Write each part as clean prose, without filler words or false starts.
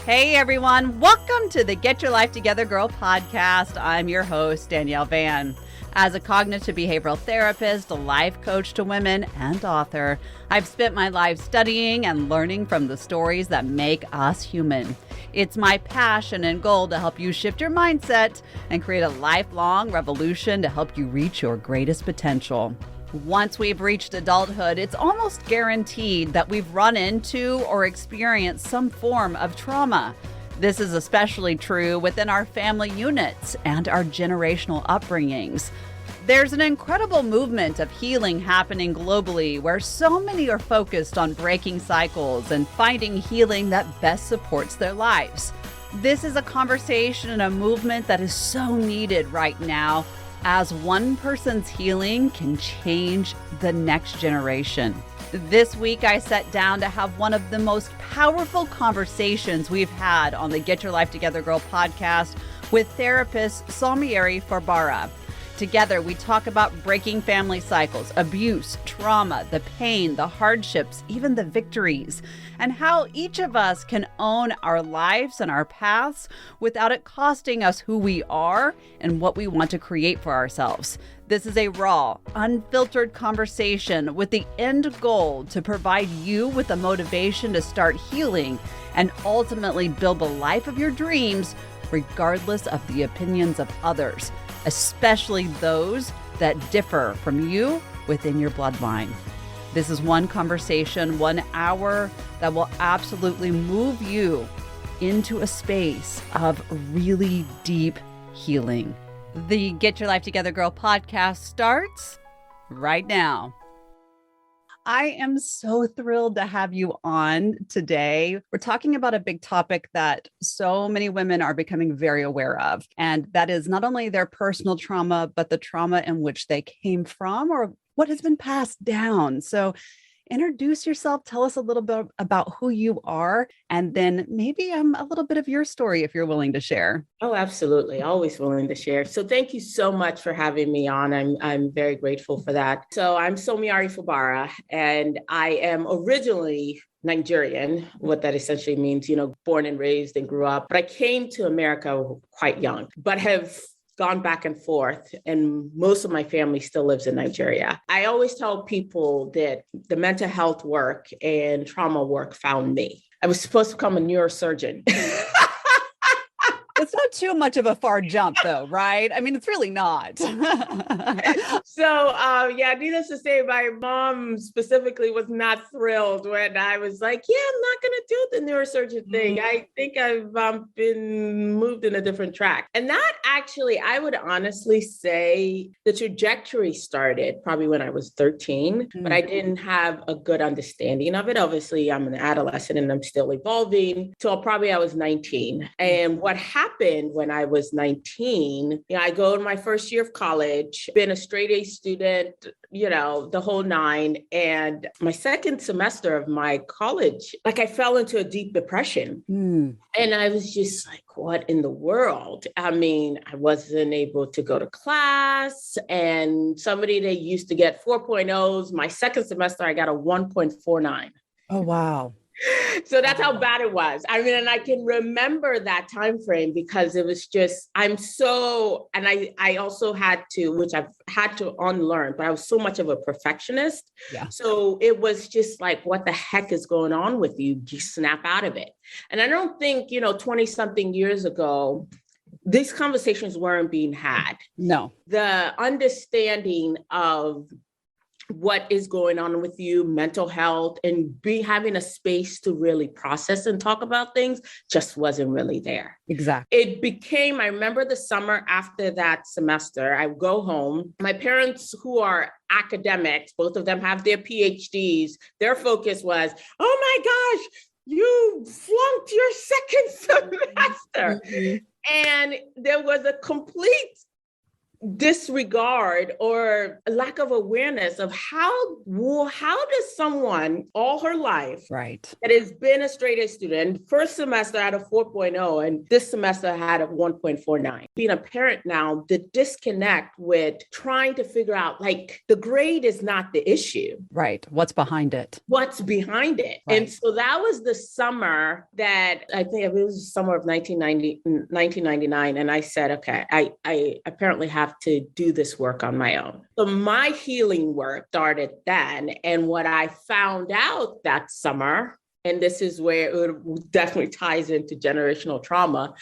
Hey everyone, welcome to the Get Your Life Together Girl podcast. I'm your host, Danielle Van. As a cognitive behavioral therapist, a life coach to women, and author, I've spent my life studying and learning from the stories that make us human. It's my passion and goal to help you shift your mindset and create a lifelong revolution to help you reach your greatest potential. Once we've reached adulthood, it's almost guaranteed that we've run into or experienced some form of trauma. This is especially true within our family units and our generational upbringings. There's an incredible movement of healing happening globally where so many are focused on breaking cycles and finding healing that best supports their lives. This is a conversation and a movement that is so needed right now, as one person's healing can change the next generation. This week, I sat down to have one of the most powerful conversations we've had on the Get Your Life Together Girl podcast with therapist Somiari Fubara. Together, we talk about breaking family cycles, abuse, trauma, the pain, the hardships, even the victories, and how each of us can own our lives and our paths without it costing us who we are and what we want to create for ourselves. This is a raw, unfiltered conversation with the end goal to provide you with the motivation to start healing and ultimately build the life of your dreams, regardless of the opinions of others, especially those that differ from you within your bloodline. This is one conversation, 1 hour that will absolutely move you into a space of really deep healing. The Get Your Life Together Girl podcast starts right now. I am so thrilled to have you on today. We're talking about a big topic that so many women are becoming very aware of, and that is not only their personal trauma, but the trauma in which they came from or what has been passed down. So introduce yourself, tell us a little bit about who you are, and then maybe a little bit of your story if you're willing to share. Oh, absolutely. Always willing to share. So thank you so much for having me on. I'm very grateful for that. So I'm Somiari Fubara, and I am originally Nigerian, what that essentially means, born and raised and grew up. But I came to America quite young, but have gone back and forth, and most of my family still lives in Nigeria. I always tell people that the mental health work and trauma work found me. I was supposed to become a neurosurgeon. It's not too much of a far jump though, right? I mean, it's really not. Needless to say, my mom specifically was not thrilled when I was like, yeah, I'm not going to do the neurosurgeon thing. I think I've been moved in a different track. And that actually, I would honestly say the trajectory started probably when I was 13, but I didn't have a good understanding of it. Obviously, I'm an adolescent and I'm still evolving. So probably I was 19. And what happened when I was 19, I go in my first year of college, been a straight A student, the whole nine. And my second semester of my college, I fell into a deep depression. And I was just like, what in the world? I mean, I wasn't able to go to class, and somebody that used to get 4.0s, my second semester, I got a 1.49. Oh, wow. So that's how bad it was. I mean, and I can remember that time frame because it was just, and I also had to, which I've had to unlearn, but I was so much of a perfectionist. Yeah. So it was just like, what the heck is going on with you? Just snap out of it. And I don't think, 20 something years ago, these conversations weren't being had. No. The understanding of what is going on with you, mental health, and having a space to really process and talk about things just wasn't really there. Exactly. I remember the summer after that semester, I would go home. My parents, who are academics, both of them have their PhDs, their focus was, oh my gosh, you flunked your second semester. And there was a complete disregard or lack of awareness of how does someone all her life right, that has been a straight A student, first semester I had a 4.0 and this semester I had a 1.49. Being a parent now, the disconnect with trying to figure out, like, the grade is not the issue. right. What's behind it? What's behind it? Right. And so that was the summer that I think it was the summer of 1999. And I said, okay, I apparently have to do this work on my own. So my healing work started then. And what I found out that summer, and this is where it definitely ties into generational trauma,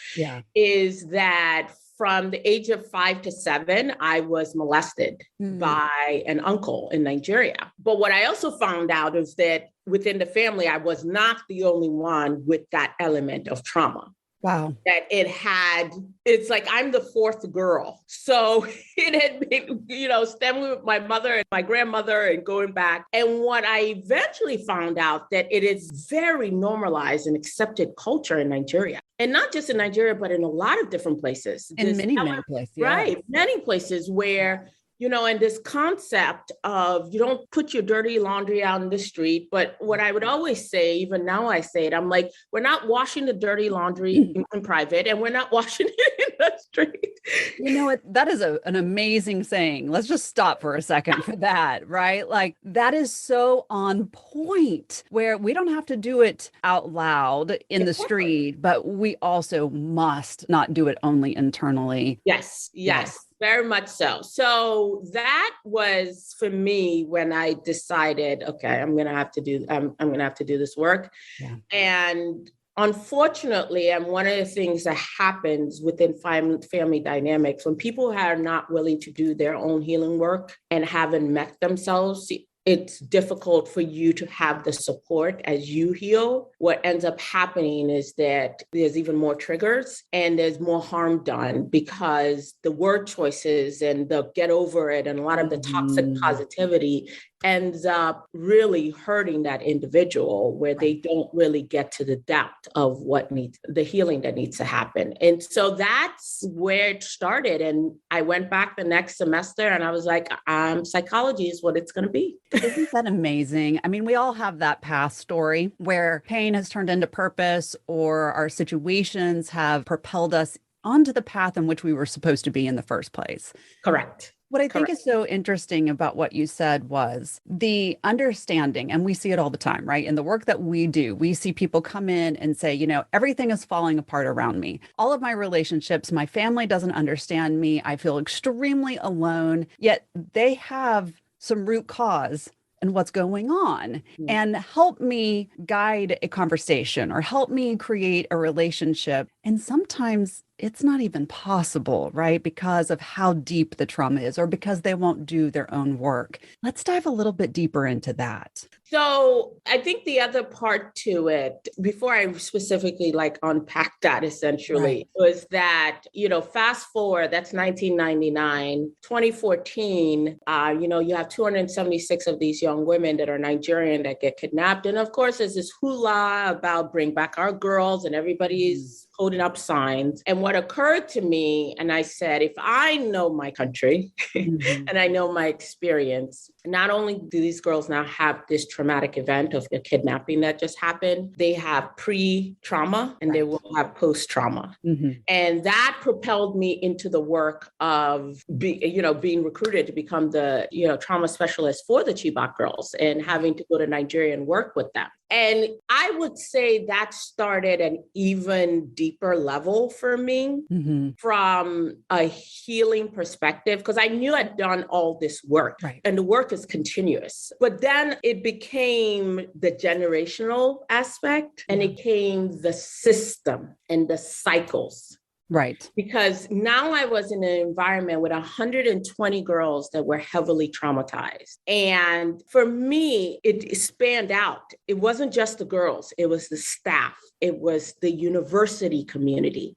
is that from the age of 5 to 7, I was molested by an uncle in Nigeria. But what I also found out is that within the family, I was not the only one with that element of trauma. Wow. That it's like I'm the fourth girl. So it had been, stemming with my mother and my grandmother and going back. And what I eventually found out that it is very normalized and accepted culture in Nigeria. And not just in Nigeria, but in a lot of different places. In many places. Yeah. Right. Many places where, and this concept of you don't put your dirty laundry out in the street. But what I would always say, even now I say it, I'm like, we're not washing the dirty laundry in private and we're not washing it in the street. You know what? That is an amazing saying. Let's just stop for a second for that, right? Like, that is so on point, where we don't have to do it out loud in the street, but we also must not do it only internally. Yes. Very much so. So that was for me when I decided, okay, I'm going to have to do this work. Yeah. And unfortunately, and one of the things that happens within family dynamics, when people are not willing to do their own healing work and haven't met themselves, it's difficult for you to have the support as you heal. What ends up happening is that there's even more triggers and there's more harm done because the word choices and the get over it and a lot of the toxic positivity ends up really hurting that individual where they don't really get to the depth of the healing that needs to happen. And so that's where it started. And I went back the next semester and I was like, psychology is what it's going to be. Isn't that amazing? I mean, we all have that past story where pain has turned into purpose or our situations have propelled us onto the path in which we were supposed to be in the first place. Correct. What I think is so interesting about what you said was the understanding, and we see it all the time, right? In the work that we do, we see people come in and say, everything is falling apart around me. All of my relationships, my family doesn't understand me. I feel extremely alone, yet they have some root cause and what's going on and help me guide a conversation or help me create a relationship. And sometimes it's not even possible, right? Because of how deep the trauma is or because they won't do their own work. Let's dive a little bit deeper into that. So I think the other part to it, before I specifically unpack that essentially, was that, fast forward, that's 1999, 2014, you have 276 of these young women that are Nigerian that get kidnapped. And of course, there's this hula about bring back our girls and everybody's holding up signs. And what occurred to me, and I said, if I know my country and I know my experience, not only do these girls now have this traumatic event of the kidnapping that just happened, they have pre-trauma and they will have post-trauma. And that propelled me into the work of being recruited to become the trauma specialist for the Chibok girls and having to go to Nigeria and work with them. And I would say that started an even deeper level for me from a healing perspective, because I knew I'd done all this work and the work is continuous. But then it became the generational aspect and it became the system and the cycles. Right. Because now I was in an environment with 120 girls that were heavily traumatized. And for me, it spanned out. It wasn't just the girls, it was the staff. It was the university community.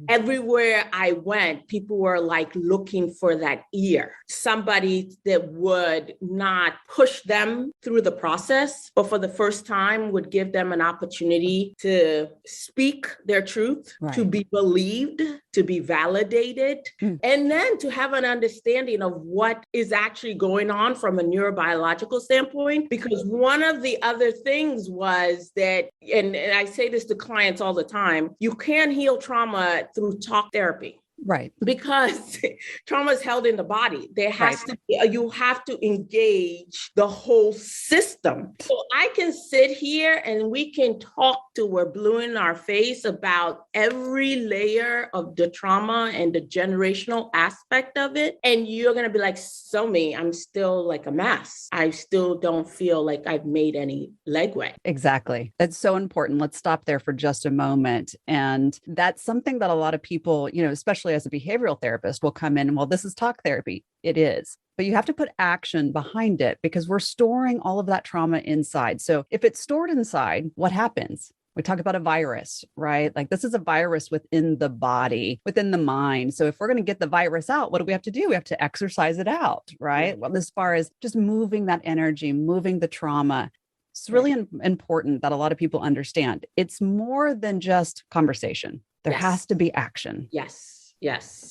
Everywhere I went, people were looking for that ear, somebody that would not push them through the process, but for the first time would give them an opportunity to speak their truth, to be believed, valued, to be validated, and then to have an understanding of what is actually going on from a neurobiological standpoint. Because one of the other things was that, and I say this to clients all the time, you can't heal trauma through talk therapy. Right. Because trauma is held in the body. There has to be, you have to engage the whole system. So I can sit here and we can talk till we're blue in our face about every layer of the trauma and the generational aspect of it. And you're going to be like, Somi, I'm still like a mess. I still don't feel like I've made any legway. Exactly. That's so important. Let's stop there for just a moment. And that's something that a lot of people, especially as a behavioral therapist, will come in and, well, this is talk therapy. It is. But you have to put action behind it because we're storing all of that trauma inside. So if it's stored inside, what happens? We talk about a virus, right? Like this is a virus within the body, within the mind. So if we're going to get the virus out, what do we have to do? We have to exercise it out, right? Well, as far as just moving that energy, moving the trauma, it's really important that a lot of people understand. It's more than just conversation. There has to be action. Yes.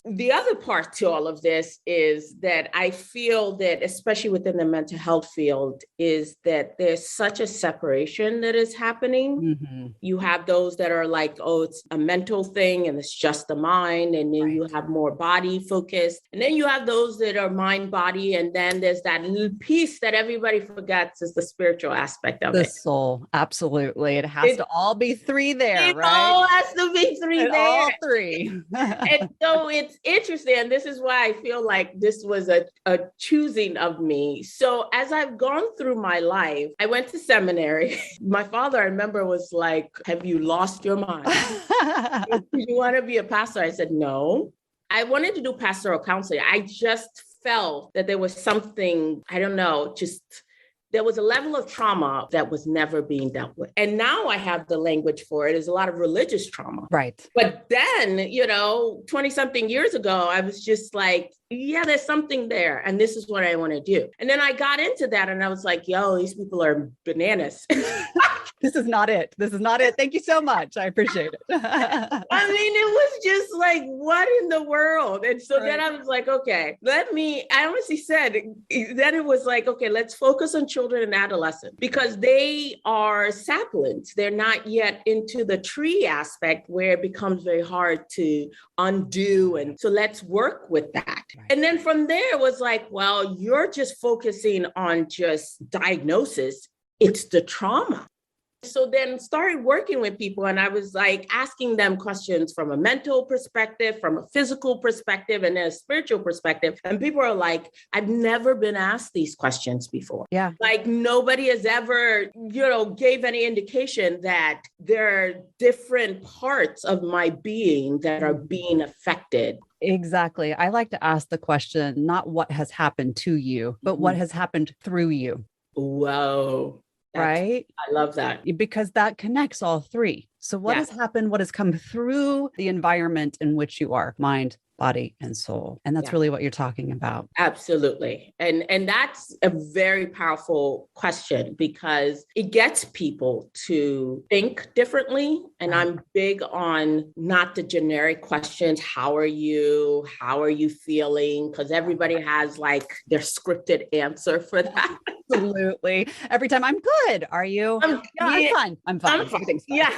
The other part to all of this is that I feel that, especially within the mental health field, is that there's such a separation that is happening. Mm-hmm. You have those that are like, oh, it's a mental thing and it's just the mind. And then you have more body focused. And then you have those that are mind, body. And then there's that little piece that everybody forgets is the spiritual aspect of it. The soul. Absolutely. It has to all be three there, right? It all has to be three there. All three. And so it's interesting. And this is why I feel like this was a choosing of me. So as I've gone through my life, I went to seminary. My father, I remember, was like, have you lost your mind? Do you want to be a pastor? I said, no. I wanted to do pastoral counseling. I just felt that there was something, I don't know, there was a level of trauma that was never being dealt with. And now I have the language for it. There's a lot of religious trauma. Right. But then, 20 something years ago, I was just like, yeah, there's something there. And this is what I want to do. And then I got into that and I was like, yo, these people are bananas. This is not it. This is not it. Thank you so much. I appreciate it. I mean, it was just like, what in the world? And so then I was like, okay, I honestly said, then it was like, okay, let's focus on children and adolescents because they are saplings. They're not yet into the tree aspect where it becomes very hard to undo. And so let's work with that. Right. And then from there it was like, well, you're just focusing on just diagnosis. It's the trauma. So then started working with people and I was like asking them questions from a mental perspective, from a physical perspective, and then a spiritual perspective. And people are like, I've never been asked these questions before. Yeah. Like nobody has ever, gave any indication that there are different parts of my being that are being affected. Exactly. I like to ask the question, not what has happened to you, but what has happened through you. Whoa. Right? I love that. Because that connects all three. So what has happened, what has come through the environment in which you are, mind, body, and soul. And that's really what you're talking about. Absolutely. And that's a very powerful question because it gets people to think differently. And I'm big on not the generic questions. How are you? How are you feeling? Because everybody has like their scripted answer for that. Absolutely. Every time I'm good. Are you? I'm fine. I'm fine. Everything's fine. Yeah.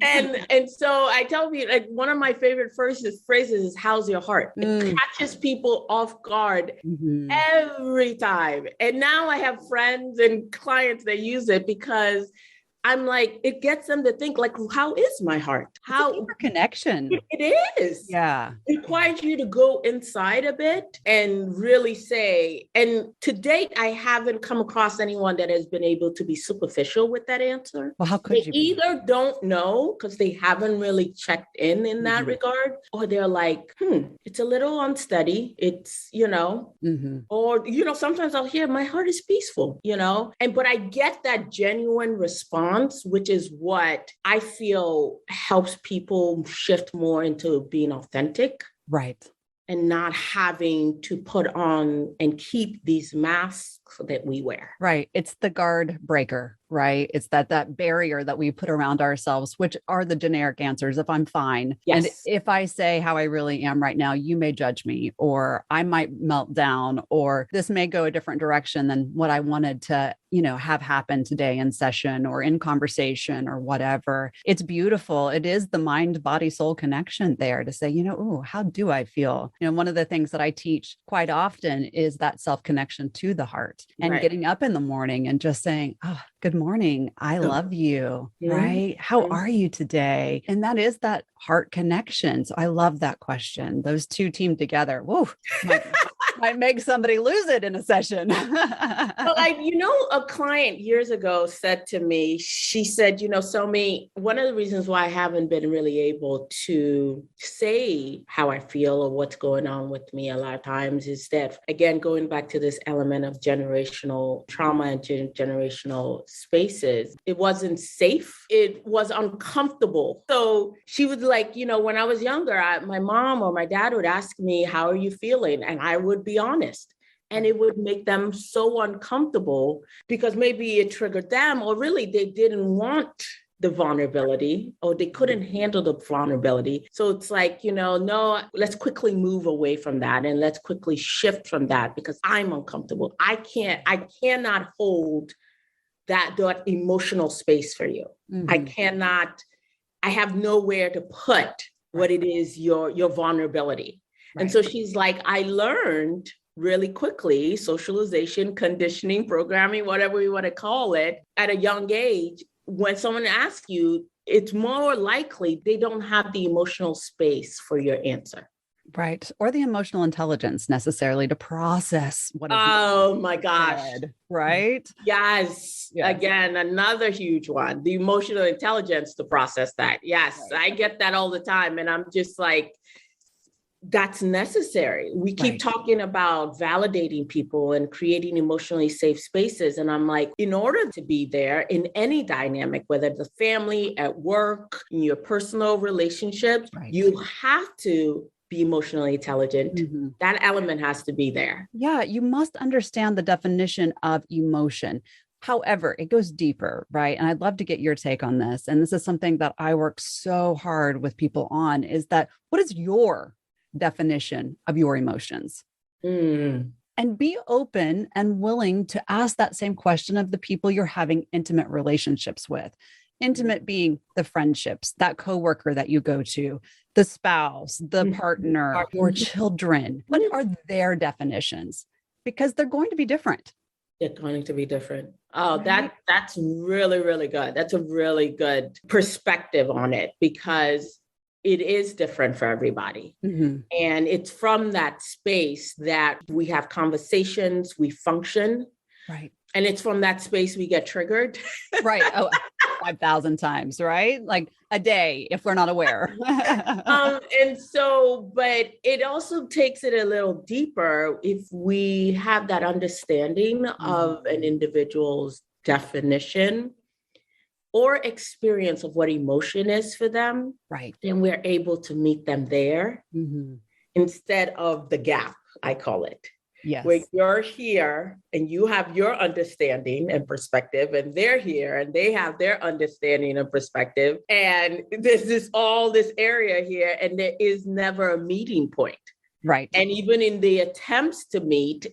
And so I tell people, like, one of my favorite phrases is, how's your heart? It catches people off guard every time. And now I have friends and clients that use it because I'm like, it gets them to think like, how is my heart? How it's a deeper connection. It is. Yeah. It requires you to go inside a bit and really say, and to date, I haven't come across anyone that has been able to be superficial with that answer. Well, how could you? They either don't know because they haven't really checked in that regard, or they're like, it's a little unsteady. It's, or, sometimes I'll hear my heart is peaceful, but I get that genuine response, which is what I feel helps people shift more into being authentic. Right. And not having to put on and keep these masks that we wear. Right. It's the guard breaker, right? It's that barrier that we put around ourselves, which are the generic answers. If I'm fine. Yes. And if I say how I really am right now, you may judge me, or I might melt down, or this may go a different direction than what I wanted to, have happen today in session or in conversation or whatever. It's beautiful. It is the mind, body, soul connection there to say, oh, how do I feel? One of the things that I teach quite often is that self-connection to the heart and getting up in the morning and just saying, oh, good morning. I love you. Right? How are you today? And that is that heart connection. So I love that question. Those two team together. Whoa, might make somebody lose it in a session. Well, a client years ago said to me, she said, Somi, one of the reasons why I haven't been really able to say how I feel or what's going on with me a lot of times is that, again, going back to this element of generational trauma and generational spaces, it wasn't safe. It was uncomfortable. So she was like, when I was younger, my mom or my dad would ask me, how are you feeling? And I would be honest. And it would make them so uncomfortable because maybe it triggered them, or really they didn't want the vulnerability, or they couldn't handle the vulnerability. So it's like, no, let's quickly move away from that and let's quickly shift from that because I'm uncomfortable. I cannot hold that emotional space for you. Mm-hmm. I have nowhere to put what it is, your vulnerability. Right. And so she's like, I learned really quickly, socialization, conditioning, programming, whatever we want to call it, at a young age, when someone asks you, it's more likely they don't have the emotional space for your answer. Right. Or the emotional intelligence necessarily to process what is my gosh. said, right? Yes. Again, another huge one, the emotional intelligence to process that. Yes. Right. I get that all the time. And I'm just like, that's necessary. We keep talking about validating people and creating emotionally safe spaces. And I'm like, in order to be there in any dynamic, whether the family, at work, in your personal relationships, you have to be emotionally intelligent. Mm-hmm. That element has to be there. Yeah, you must understand the definition of emotion. However, it goes deeper, right? And I'd love to get your take on this. And this is something that I work so hard with people on, is that what is your definition of your emotions? And be open and willing to ask that same question of the people you're having intimate relationships with. Intimate being the friendships, that coworker that you go to, the spouse, the partner, your children. What are their definitions? Because they're going to be different. They're going to be different. Oh, that's really, really good. That's a really good perspective on it, because it is different for everybody. Mm-hmm. And it's from that space that we have conversations, we function. Right. And it's from that space we get triggered. Right. Oh, 5,000 times, right? Like a day, if we're not aware. And so, but it also takes it a little deeper if we have that understanding of an individual's definition or experience of what emotion is for them. Right. Then we're able to meet them there instead of the gap, I call it. Yes. Where you're here and you have your understanding and perspective, and they're here and they have their understanding and perspective. And there's this area here, and there is never a meeting point. Right. And even in the attempts to meet,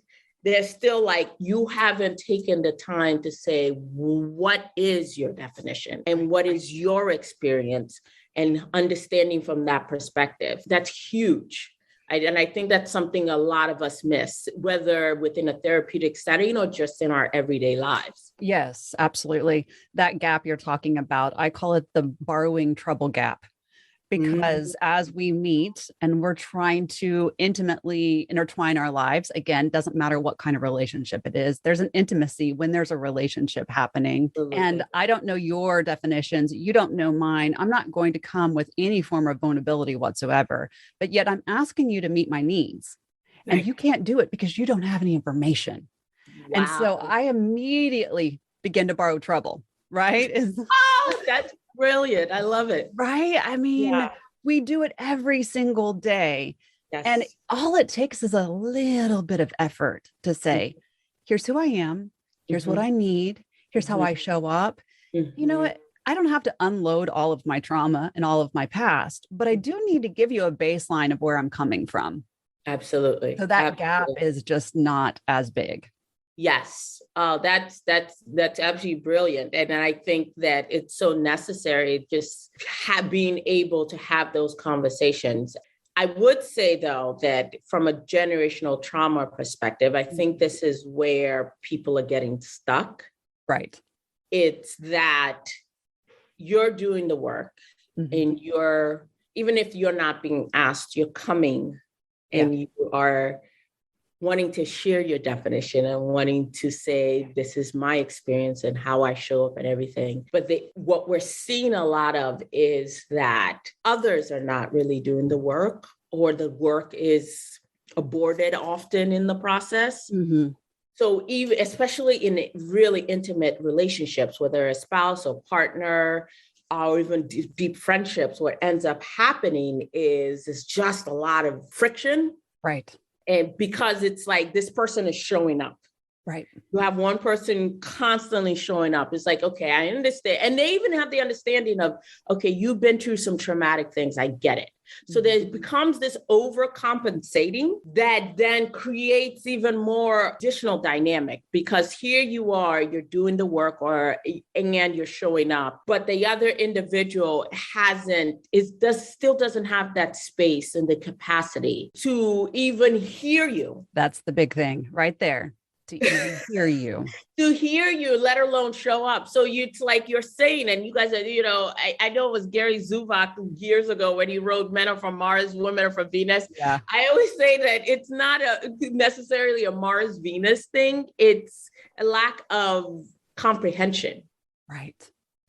they're still like, you haven't taken the time to say, what is your definition and what is your experience, and understanding from that perspective. That's huge. And I think that's something a lot of us miss, whether within a therapeutic setting or just in our everyday lives. Yes, absolutely. That gap you're talking about, I call it the borrowing trouble gap. Because as we meet and we're trying to intimately intertwine our lives, again, doesn't matter what kind of relationship it is, there's an intimacy when there's a relationship happening. Absolutely. And I don't know your definitions. You don't know mine. I'm not going to come with any form of vulnerability whatsoever, but yet I'm asking you to meet my needs. And you can't do it because you don't have any information. Wow. And so I immediately begin to borrow trouble, right? Oh, that's brilliant. I love it. Right? I mean, we do it every single day. Yes. And all it takes is a little bit of effort to say, here's who I am. Here's what I need. Here's how I show up. You know what? I don't have to unload all of my trauma and all of my past, but I do need to give you a baseline of where I'm coming from. Absolutely. So that gap is just not as big. Yes. That's absolutely brilliant. And I think that it's so necessary just being able to have those conversations. I would say, though, that from a generational trauma perspective, I think this is where people are getting stuck. Right. It's that you're doing the work and even if you're not being asked, you're coming and you are wanting to share your definition and wanting to say, this is my experience and how I show up and everything. But what we're seeing a lot of is that others are not really doing the work, or the work is aborted often in the process. So even, especially in really intimate relationships, whether a spouse or partner, or even deep friendships, what ends up happening is just a lot of friction. Right. And because it's like this person is showing up. Right. You have one person constantly showing up. It's like, okay, I understand. And they even have the understanding of, okay, you've been through some traumatic things. I get it. So there becomes this overcompensating that then creates even more additional dynamic, because here you are, you're doing the work and you're showing up, but the other individual still doesn't have that space and the capacity to even hear you. That's the big thing right there. To even hear you. To hear you, let alone show up. So it's like you're saying, and you guys are, I know it was Gary Zuvak years ago when he wrote Men Are From Mars, Women Are From Venus. Yeah. I always say that it's not necessarily a Mars-Venus thing. It's a lack of comprehension. Right.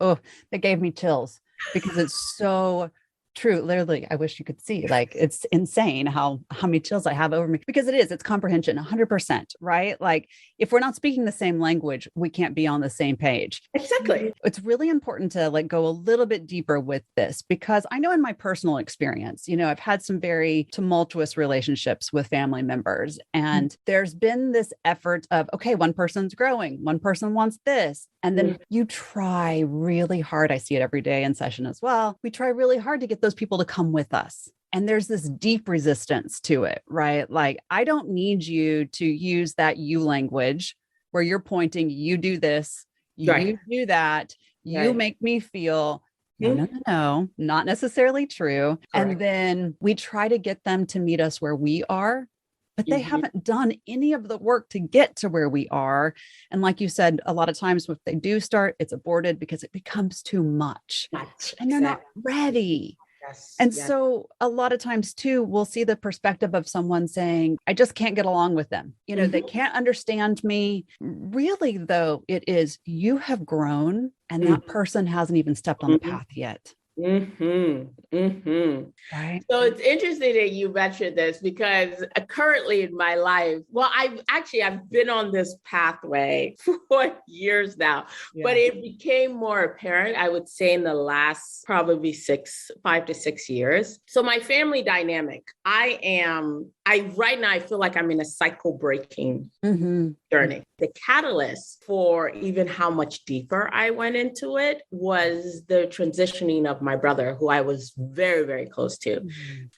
Oh, that gave me chills because it's so true. Literally, I wish you could see, like, it's insane how many chills I have over me, because it's comprehension 100%, right? Like, if we're not speaking the same language, we can't be on the same page. Exactly. It's really important to go a little bit deeper with this, because I know in my personal experience, I've had some very tumultuous relationships with family members, and there's been this effort of, okay, one person's growing, one person wants this. And then you try really hard. I see it every day in session as well. We try really hard to get those people to come with us. And there's this deep resistance to it, right? Like, I don't need you to use that you language where you're pointing, you do this, you do that, you make me feel, no, not necessarily true. Correct. And then we try to get them to meet us where we are, but they haven't done any of the work to get to where we are. And like you said, a lot of times if they do start, it's aborted because it becomes too much and they're not ready. And so a lot of times too, we'll see the perspective of someone saying, I just can't get along with them. They can't understand me. Really, though, it is, you have grown and that person hasn't even stepped on the path yet. Right. So it's interesting that you mentioned this, because currently in my life, well, I've been on this pathway for years now, but it became more apparent, I would say, in the last probably 5 to 6 years. So my family dynamic, right now, I feel like I'm in a cycle breaking journey. The catalyst for even how much deeper I went into it was the transitioning of my brother, who I was very, very close to.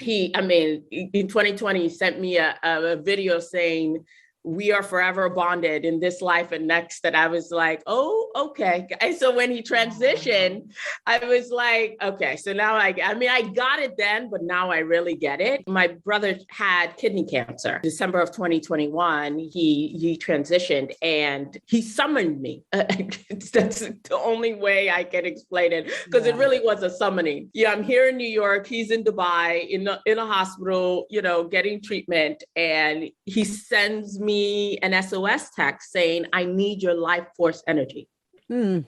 In 2020, he sent me a video saying, we are forever bonded in this life and next. That I was like, oh, okay. And so when he transitioned, I was like, okay, so now I got it then, but now I really get it. My brother had kidney cancer. December of 2021, he transitioned and he summoned me. That's the only way I can explain it, because it really was a summoning. I'm here in New York. He's in Dubai in a hospital, getting treatment. And he sends me an SOS text saying, I need your life force energy. And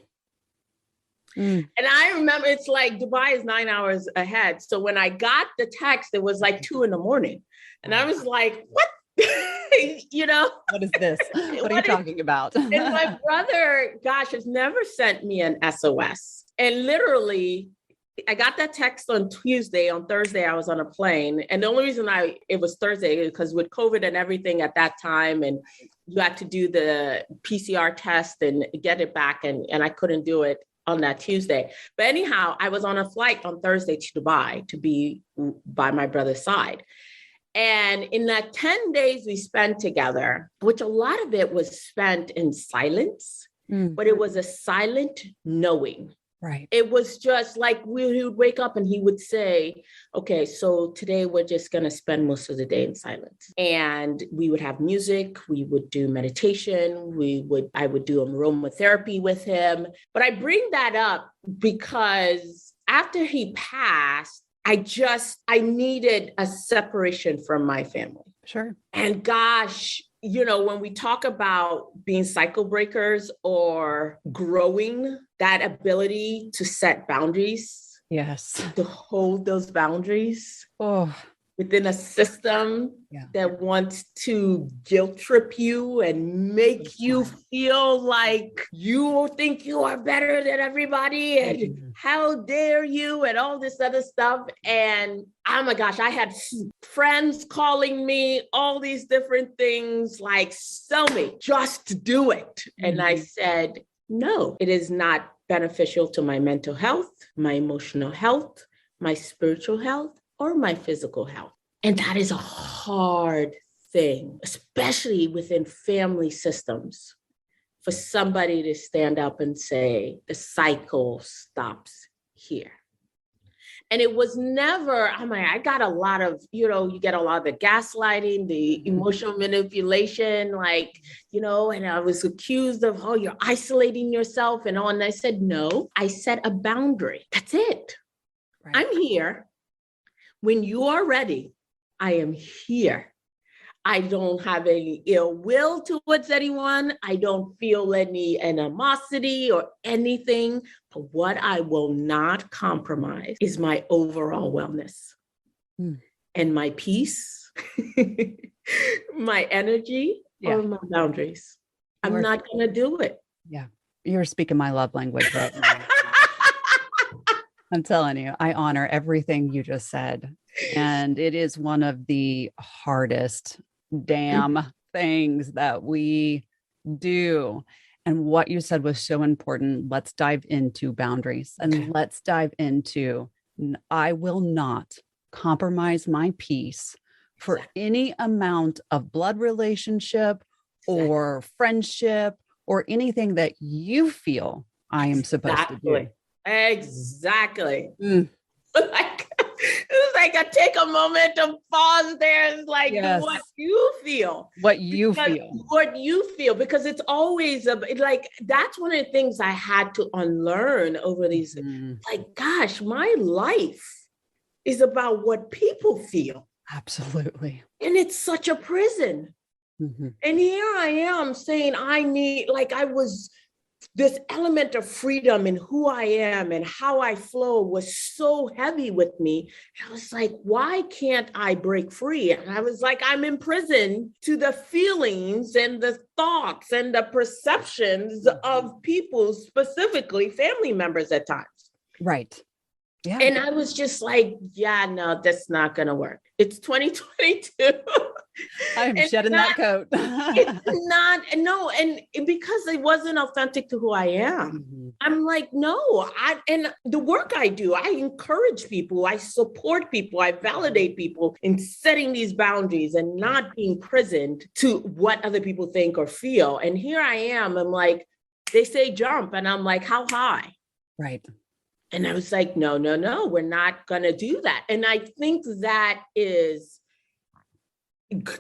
I remember, it's like Dubai is 9 hours ahead. So when I got the text, it was like 2 a.m. And I was like, what? What is this? What are you talking about? And my brother, has never sent me an SOS. And literally, I got that text on Tuesday. On Thursday, I was on a plane. And the only reason it was Thursday is because with COVID and everything at that time, and you had to do the PCR test and get it back. And I couldn't do it on that Tuesday. But anyhow, I was on a flight on Thursday to Dubai to be by my brother's side. And in that 10 days we spent together, which a lot of it was spent in silence, but it was a silent knowing. Right. It was just like he would wake up and he would say, okay, so today we're just going to spend most of the day in silence. And we would have music. We would do meditation. I would do aromatherapy with him. But I bring that up because after he passed, I needed a separation from my family. Sure. And gosh, when we talk about being cycle breakers or growing, that ability to set boundaries. Yes. To hold those boundaries within a system that wants to guilt trip you and make you feel like you think you are better than everybody and how dare you and all this other stuff. And oh my gosh, I had friends calling me all these different things like, Somi, just do it. And I said, no, it is not beneficial to my mental health, my emotional health, my spiritual health, or my physical health. And that is a hard thing, especially within family systems, for somebody to stand up and say, the cycle stops here. And it was never, I got a lot of, you get a lot of the gaslighting, the emotional manipulation, and I was accused of, you're isolating yourself and all. And I said, no, I set a boundary. That's it. Right. I'm here. When you are ready, I am here. I don't have any ill will towards anyone. I don't feel any animosity or anything. But what I will not compromise is my overall wellness and my peace, my energy, or my boundaries. I'm not going to do it. Yeah. You're speaking my love language right now. I'm telling you, I honor everything you just said. And it is one of the hardest damn things that we do. And what you said was so important. Let's dive into boundaries and let's dive into, I will not compromise my peace for any amount of blood relationship or friendship or anything that you feel I am supposed to do. Exactly. It's like I take a moment to pause there and what you feel. What you feel, because it's always that's one of the things I had to unlearn over these. Gosh, my life is about what people feel. Absolutely. And it's such a prison. And here I am saying this element of freedom in who I am and how I flow was so heavy with me. I was like, why can't I break free? And I was like, I'm imprisoned to the feelings and the thoughts and the perceptions of people, specifically family members at times. Right. Yeah. And I was just like, no, that's not going to work. It's 2022. I'm shedding that coat. It's not, no. And because it wasn't authentic to who I am, I'm like, no, and the work I do, I encourage people, I support people, I validate people in setting these boundaries and not being prisoned to what other people think or feel. And here I am, I'm like, they say jump. And I'm like, how high? Right. And I was like, no, we're not going to do that. And I think that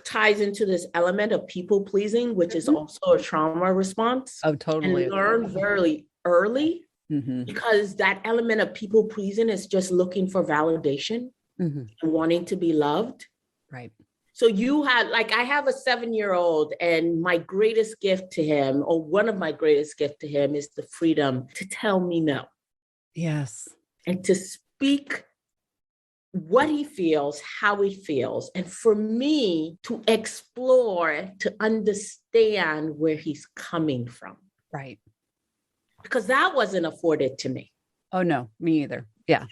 ties into this element of people pleasing, which is also a trauma response. Oh, totally. And learn very early because that element of people pleasing is just looking for validation and wanting to be loved. Right. So I have a 7-year-old, and my greatest gift to him, or one of my greatest gifts to him, is the freedom to tell me no. Yes. And to speak what he feels, how he feels, and for me to explore, to understand where he's coming from. Right. Because that wasn't afforded to me. Oh, no, me either. Yeah.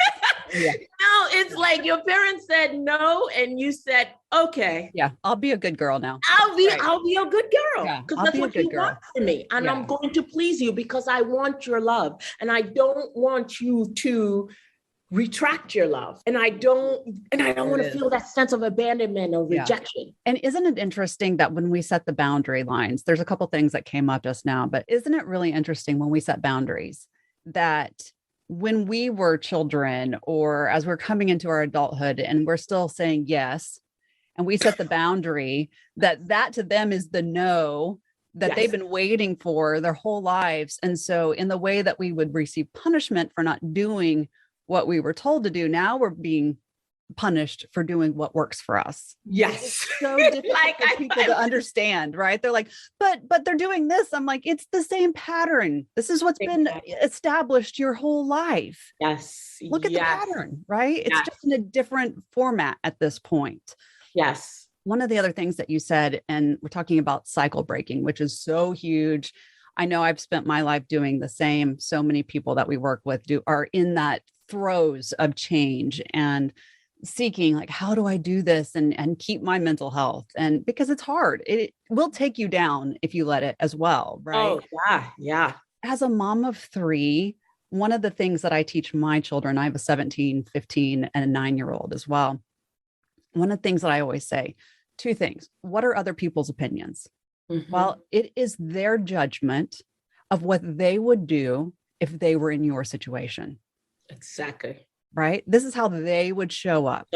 No, it's like your parents said no, and you said, okay. Yeah, I'll be a good girl now. I'll be a good girl. Yeah, because I'll that's be a what good you girl. want from me. And Yeah. I'm going to please you because I want your love. And I don't want you to retract your love. And I don't want to feel that sense of abandonment or rejection. And isn't it interesting that when we set the boundary lines, there's a couple things that came up just now, but isn't it really interesting when we set boundaries that when we were children or as we're coming into our adulthood and we're still saying yes, and we set the boundary that to them is the no that they've been waiting for their whole lives. And so in the way that we would receive punishment for not doing what we were told to do, now we're being punished for doing what works for us. Yes. It's so difficult for people to understand, right? They're like, but they're doing this. I'm like, it's the same pattern. This is what's been established your whole life. Yes. Look at the pattern, right? It's just in a different format at this point. Yes. One of the other things that you said, and we're talking about cycle breaking, which is so huge. I know I've spent my life doing the same. So many people that we work with are in that throes of change and seeking, like, how do I do this and keep my mental health? And because it's hard, it will take you down if you let it as well, right? Oh, yeah. Yeah. As a mom of 3, one of the things that I teach my children, I have a 17, 15, and a 9-year-old as well. One of the things that I always say, 2 things. What are other people's opinions? Mm-hmm. Well, it is their judgment of what they would do if they were in your situation. Exactly. Right? This is how they would show up.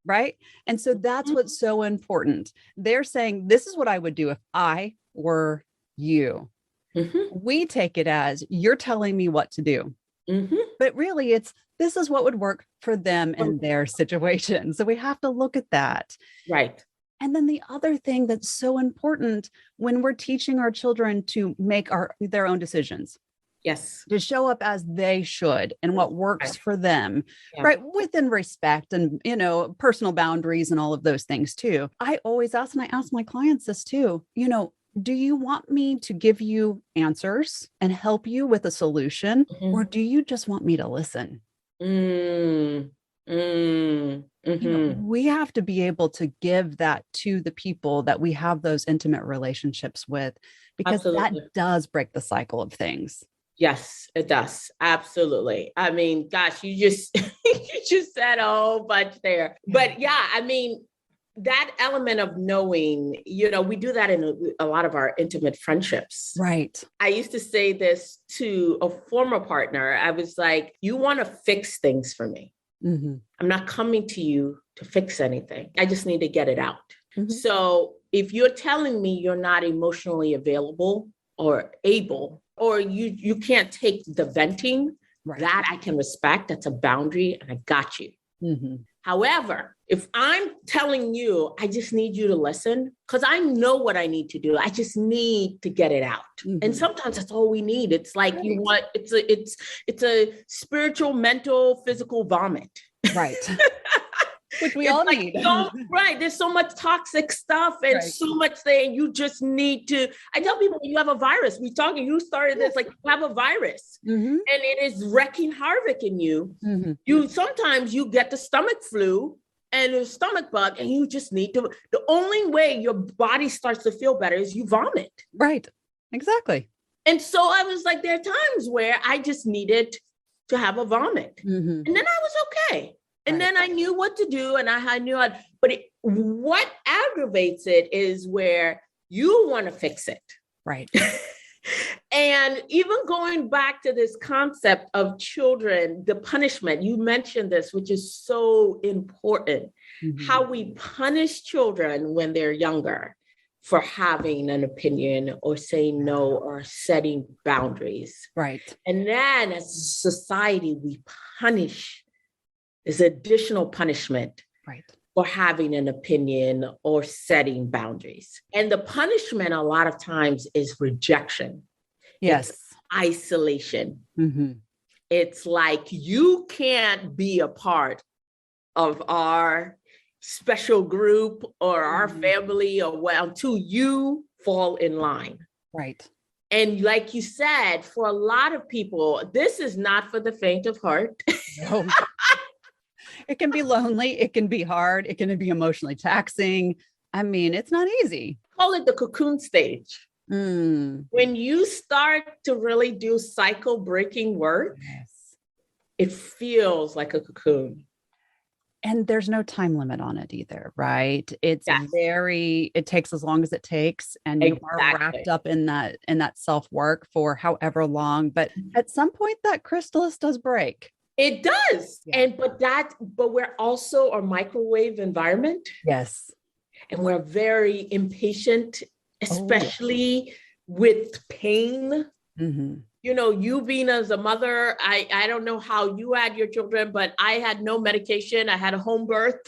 Right? And so that's what's so important. They're saying, this is what I would do if I were you. Mm-hmm. We take it as you're telling me what to do. Mm-hmm. But really, this is what would work for them and their situation. So we have to look at that. Right. And then the other thing that's so important when we're teaching our children to make their own decisions. Yes. To show up as they should and what works for them, right? Within respect and, personal boundaries and all of those things too. I always ask, and I ask my clients this too, do you want me to give you answers and help you with a solution? Mm-hmm. Or do you just want me to listen? Mm-hmm. We have to be able to give that to the people that we have those intimate relationships with, because that does break the cycle of things. Yes, it does. Absolutely. I mean, gosh, you just said a whole bunch there. But yeah, I mean, that element of knowing, we do that in a lot of our intimate friendships. Right. I used to say this to a former partner. I was like, you want to fix things for me. Mm-hmm. I'm not coming to you to fix anything. I just need to get it out. Mm-hmm. So if you're telling me you're not emotionally available or able, or you can't take the venting, that I can respect. That's a boundary, and I got you. Mm-hmm. However, if I'm telling you, I just need you to listen, because I know what I need to do. I just need to get it out. Mm-hmm. And sometimes that's all we need. It's like it's a spiritual, mental, physical vomit. Right. Which we all need. Right. There's so much toxic stuff and so much thing. You just need to. I tell people, when you have a virus, you started this, like, you have a virus, mm-hmm. and it is wreaking havoc in you. Mm-hmm. Sometimes you get the stomach flu and a stomach bug, and you just need to. The only way your body starts to feel better is you vomit. Right. Exactly. And so I was like, there are times where I just needed to have a vomit, mm-hmm. and then I was okay. And then I knew what to do, and I knew what aggravates it is where you want to fix it. Right. And even going back to this concept of children, the punishment, you mentioned this, which is so important, mm-hmm. how we punish children when they're younger for having an opinion or saying no or setting boundaries. Right. And then as a society, we punish is additional punishment for having an opinion or setting boundaries. And the punishment a lot of times is rejection. Yes. It's isolation. Mm-hmm. It's like, you can't be a part of our special group or our mm-hmm. family until you fall in line. Right. And like you said, for a lot of people, this is not for the faint of heart. No. It can be lonely. It can be hard. It can be emotionally taxing. I mean, it's not easy. Call it the cocoon stage. Mm. When you start to really do cycle breaking work, Yes. it feels like a cocoon. And there's no time limit on it either, right? It's Yes. it takes as long as it takes. And you are wrapped up in that self-work for however long. But at some point that chrysalis does break. It does. Yeah. But we're also a microwave environment. Yes. And we're very impatient, especially with pain. Mm-hmm. You know, you being as a mother, I don't know how you had your children, but I had no medication. I had a home birth.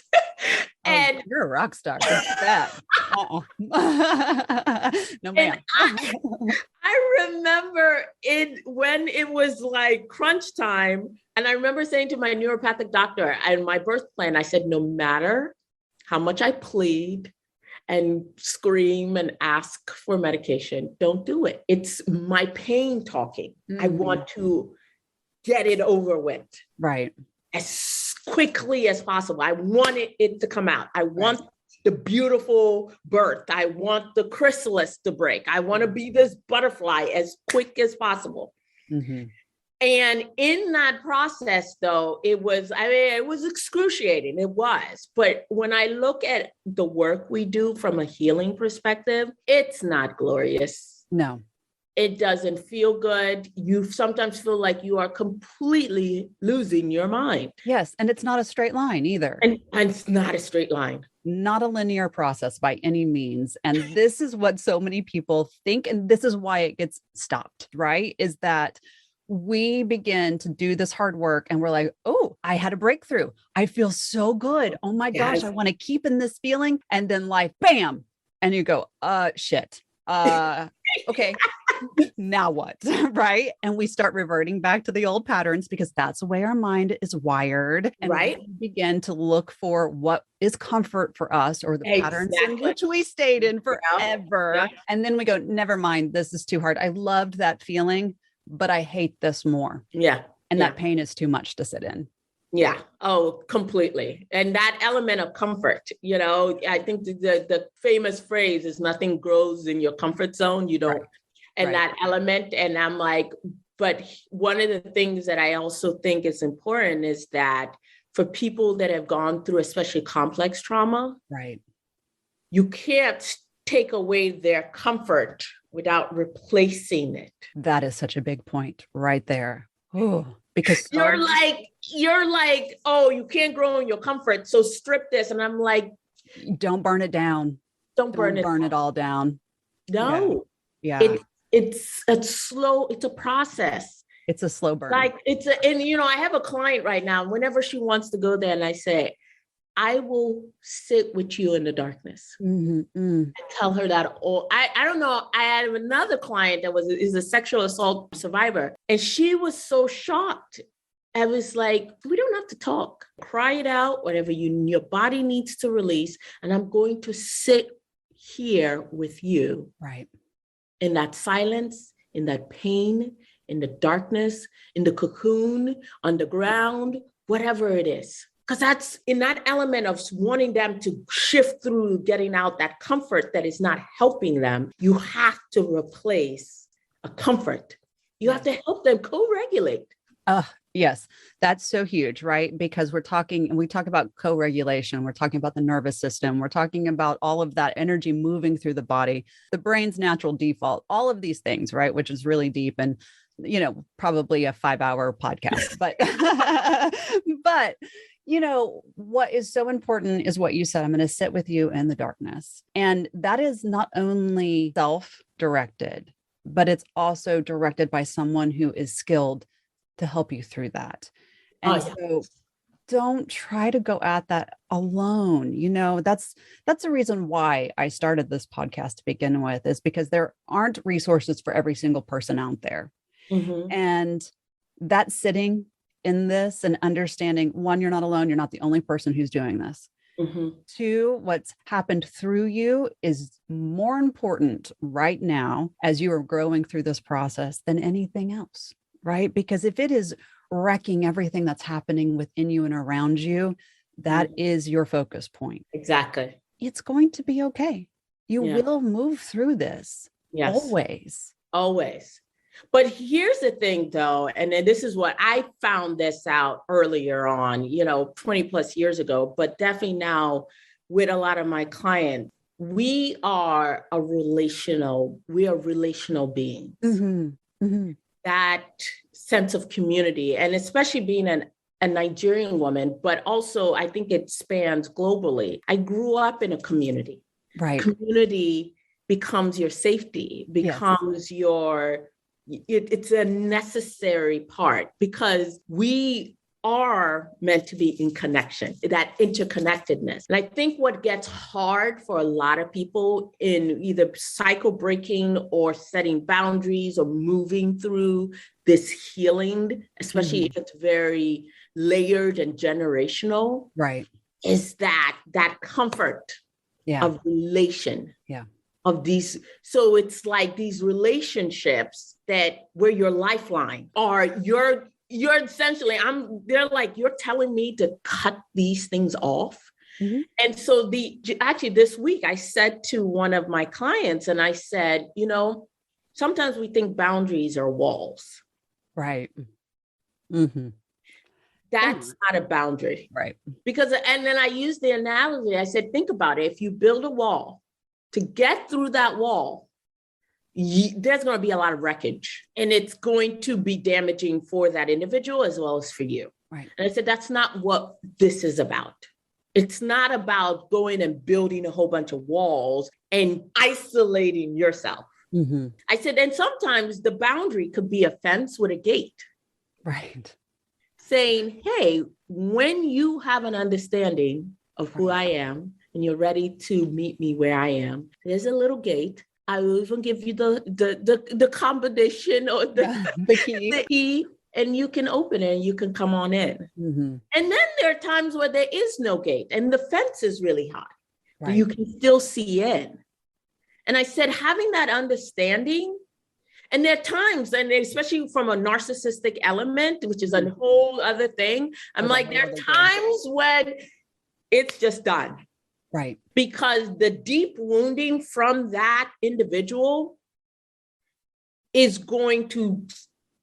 And you're a rock star. Look at that. No, ma'am. I remember when it was like crunch time. And I remember saying to my neuropathic doctor and my birth plan, I said, no matter how much I plead and scream and ask for medication, don't do it. It's my pain talking. I want to get it over with. Right. As quickly as possible. I want it to come out. I want the beautiful birth. I want the chrysalis to break. I want to be this butterfly as quick as possible. Mm-hmm. And in that process, though, it was excruciating. It was. But when I look at the work we do from a healing perspective, it's not glorious. No. It doesn't feel good. You sometimes feel like you are completely losing your mind. Yes. And it's not a straight line either. And it's not a straight line. Not a linear process by any means. And this is what so many people think. And this is why it gets stopped, right? Is that we begin to do this hard work and we're like, oh, I had a breakthrough. I feel so good. Oh my gosh, I want to keep in this feeling. And then life, bam. And you go, shit. Okay. Now what? Right. And we start reverting back to the old patterns because that's the way our mind is wired. And we begin to look for what is comfort for us or the patterns in which we stayed in forever. Yeah. And then we go, never mind. This is too hard. I loved that feeling, but I hate this more. Yeah. And that pain is too much to sit in. Yeah. Oh, completely. And that element of comfort, you know, I think the famous phrase is nothing grows in your comfort zone. You don't. Right. And that element. And I'm like, but one of the things that I also think is important is that for people that have gone through, especially complex trauma, right, you can't take away their comfort without replacing it. That is such a big point right there. Oh, because you're like, oh, you can't grow in your comfort. So strip this. And I'm like, don't burn it down. Don't burn it all down. No. Yeah. It's a process. It's a slow burn. And you know, I have a client right now, whenever she wants to go there and I say, I will sit with you in the darkness. And tell her that I don't know. I had another client that is a sexual assault survivor. And she was so shocked. I was like, we don't have to talk. Cry it out, whatever your body needs to release. And I'm going to sit here with you. Right. In that silence, in that pain, in the darkness, in the cocoon, on the ground, whatever it is. Because that's in that element of wanting them to shift through getting out that comfort that is not helping them, you have to replace a comfort. You have to help them co-regulate. Yes, that's so huge, right? Because we talk about co-regulation, we're talking about the nervous system, we're talking about all of that energy moving through the body, the brain's natural default, all of these things, right? Which is really deep and, you know, probably a 5-hour podcast, but, but, you know, what is so important is what you said, I'm going to sit with you in the darkness. And that is not only self-directed, but it's also directed by someone who is skilled to help you through that. And so don't try to go at that alone. You know, that's the reason why I started this podcast to begin with, is because there aren't resources for every single person out there. Mm-hmm. And that sitting in this and understanding, one, you're not alone. You're not the only person who's doing this. Mm-hmm. Two, what's happened through you is more important right now as you are growing through this process than anything else. Right? Because if it is wrecking everything that's happening within you and around you, that is your focus point. Exactly. It's going to be okay. You will move through this. Yes. Always. But here's the thing though, and then this is what I found this out earlier on, 20 plus years ago, but definitely now with a lot of my clients, we are relational beings. That sense of community, and especially being a Nigerian woman, but also I think it spans globally. I grew up in a community. Right. Community becomes your safety, becomes it's a necessary part because we are meant to be in connection, that interconnectedness. And I think what gets hard for a lot of people in either cycle breaking or setting boundaries or moving through this healing, especially if it's very layered and generational, right, is that comfort of relation. Yeah. Of these. So it's like these relationships that where your lifeline are, you're essentially, they're like, you're telling me to cut these things off. And so actually this week I said to one of my clients, and I said, sometimes we think boundaries are walls. Right. That's not a boundary. Right. Because, and then I used the analogy, I said, think about it. If you build a wall, to get through that wall, there's going to be a lot of wreckage, and it's going to be damaging for that individual as well as for you. Right. And I said, that's not what this is about. It's not about going and building a whole bunch of walls and isolating yourself. I said, and sometimes the boundary could be a fence with a gate. Right. Saying, hey, when you have an understanding of who I am, and you're ready to meet me where I am, there's a little gate. I will even give you the combination or the key, and you can open it and you can come on in. And then there are times where there is no gate and the fence is really high, but you can still see in. And I said, having that understanding, and there are times, and especially from a narcissistic element, which is a whole other thing, I'm like, there are times when it's just done. Right. Because the deep wounding from that individual is going to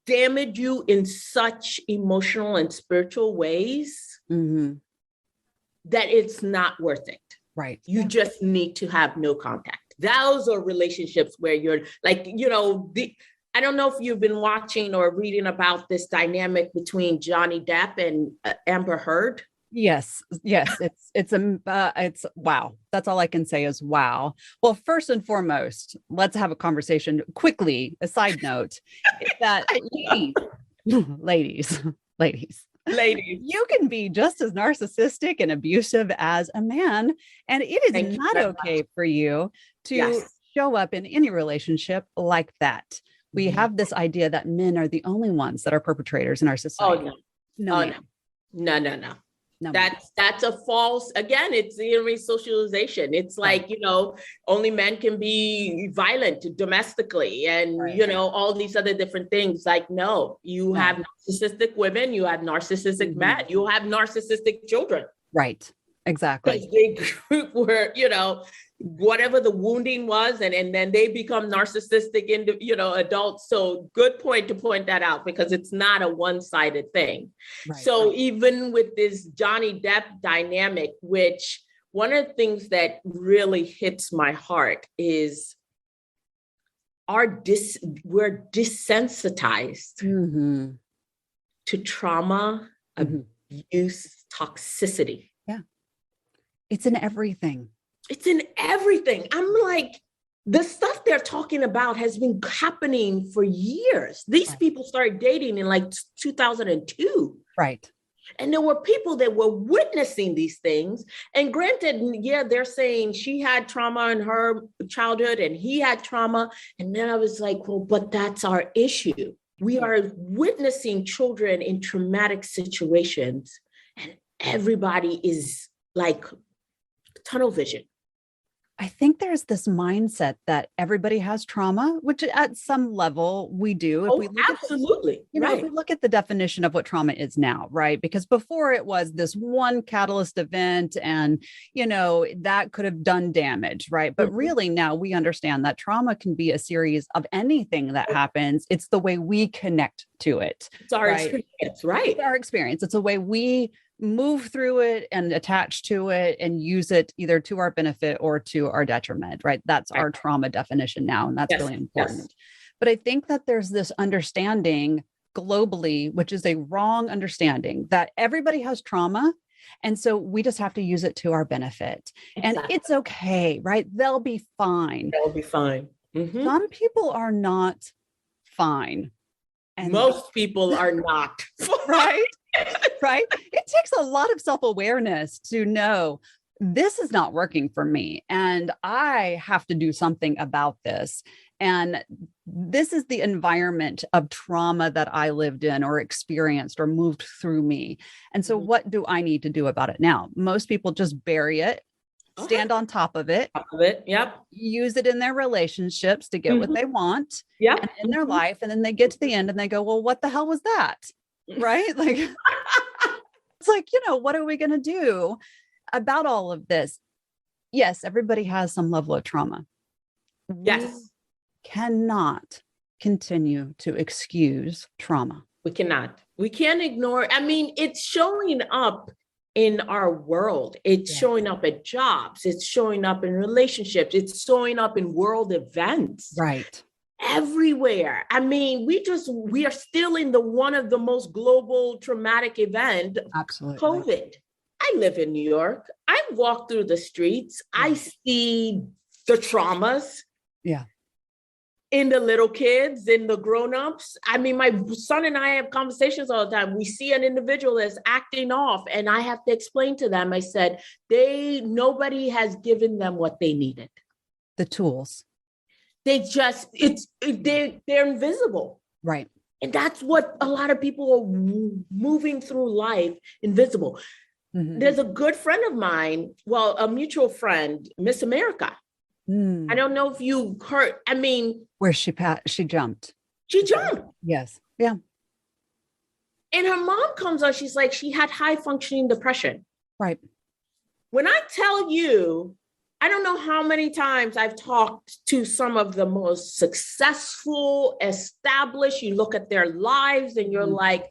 damage you in such emotional and spiritual ways that it's not worth it. Right. You just need to have no contact. Those are relationships where you're like, I don't know if you've been watching or reading about this dynamic between Johnny Depp and Amber Heard. Yes. It's wow. That's all I can say is wow. Well, first and foremost, let's have a conversation quickly. A side note is that ladies, you can be just as narcissistic and abusive as a man, and it is not okay for you to show up in any relationship like that. We have this idea that men are the only ones that are perpetrators in our society. No. No, that's a false, again, it's the re-socialization. It's like, only men can be violent domestically and, all these other different things. Like, no, you have narcissistic women, you have narcissistic men, you have narcissistic children. Right. Exactly. They group where, whatever the wounding was, and then they become narcissistic, adults. So good point to point that out, because it's not a one-sided thing. So even with this Johnny Depp dynamic, which one of the things that really hits my heart is we're desensitized to trauma, abuse, toxicity. Yeah. It's in everything. It's in everything. I'm like, the stuff they're talking about has been happening for years. These people started dating in like 2002. Right. And there were people that were witnessing these things. And granted, they're saying she had trauma in her childhood and he had trauma. And then I was like, well, but that's our issue. We are witnessing children in traumatic situations, and everybody is like tunnel vision. I think there's this mindset that everybody has trauma, which at some level we do. If Oh, we look absolutely. at if Right. we look at the definition of what trauma is now, right? Because before it was this one catalyst event and, that could have done damage, right? But Mhm. really now we understand that trauma can be a series of anything that happens. It's the way we connect to it, It's our right? experience, right? It's our experience. It's a way we move through it and attach to it and use it either to our benefit or to our detriment, right? That's Right. our trauma definition now. And that's Yes, really yes. important. But I think that there's this understanding globally, which is a wrong understanding that everybody has trauma. And so we just have to use it to our benefit. And Exactly. it's okay, right? They'll be fine. That'll be fine. Mhm. Some people are not fine. And Most people are not. right? Right? It takes a lot of self-awareness to know this is not working for me and I have to do something about this. And this is the environment of trauma that I lived in or experienced or moved through me. And so what do I need to do about it now? Most people just bury it, stand on top of it, Yep. use it in their relationships to get what they want Yep. and in their life. And then they get to the end and they go, well, what the hell was that? Right? Like, it's like, what are we going to do about all of this? Yes, everybody has some level of trauma. Yes. We cannot continue to excuse trauma. We cannot. We can't ignore. I mean, it's showing up in our world. It's showing up at jobs. It's showing up in relationships. It's showing up in world events. Right. Everywhere. I mean, we are still in one of the most global traumatic event, Absolutely. COVID. I live in New York. I walk through the streets. I see the traumas. Yeah. In the little kids, in the grownups. I mean, my son and I have conversations all the time. We see an individual that's acting off, and I have to explain to them. I said, nobody has given them what they needed. The tools. They're invisible. Right. And that's what a lot of people are moving through life, invisible. Mm-hmm. There's a good friend of mine, a mutual friend, Miss America. I don't know if you heard, I mean. Where she jumped. She jumped. Yes. Yeah. And her mom comes on, she's like, she had high functioning depression. Right. When I tell you, I don't know how many times I've talked to some of the most successful, established, you look at their lives and you're like,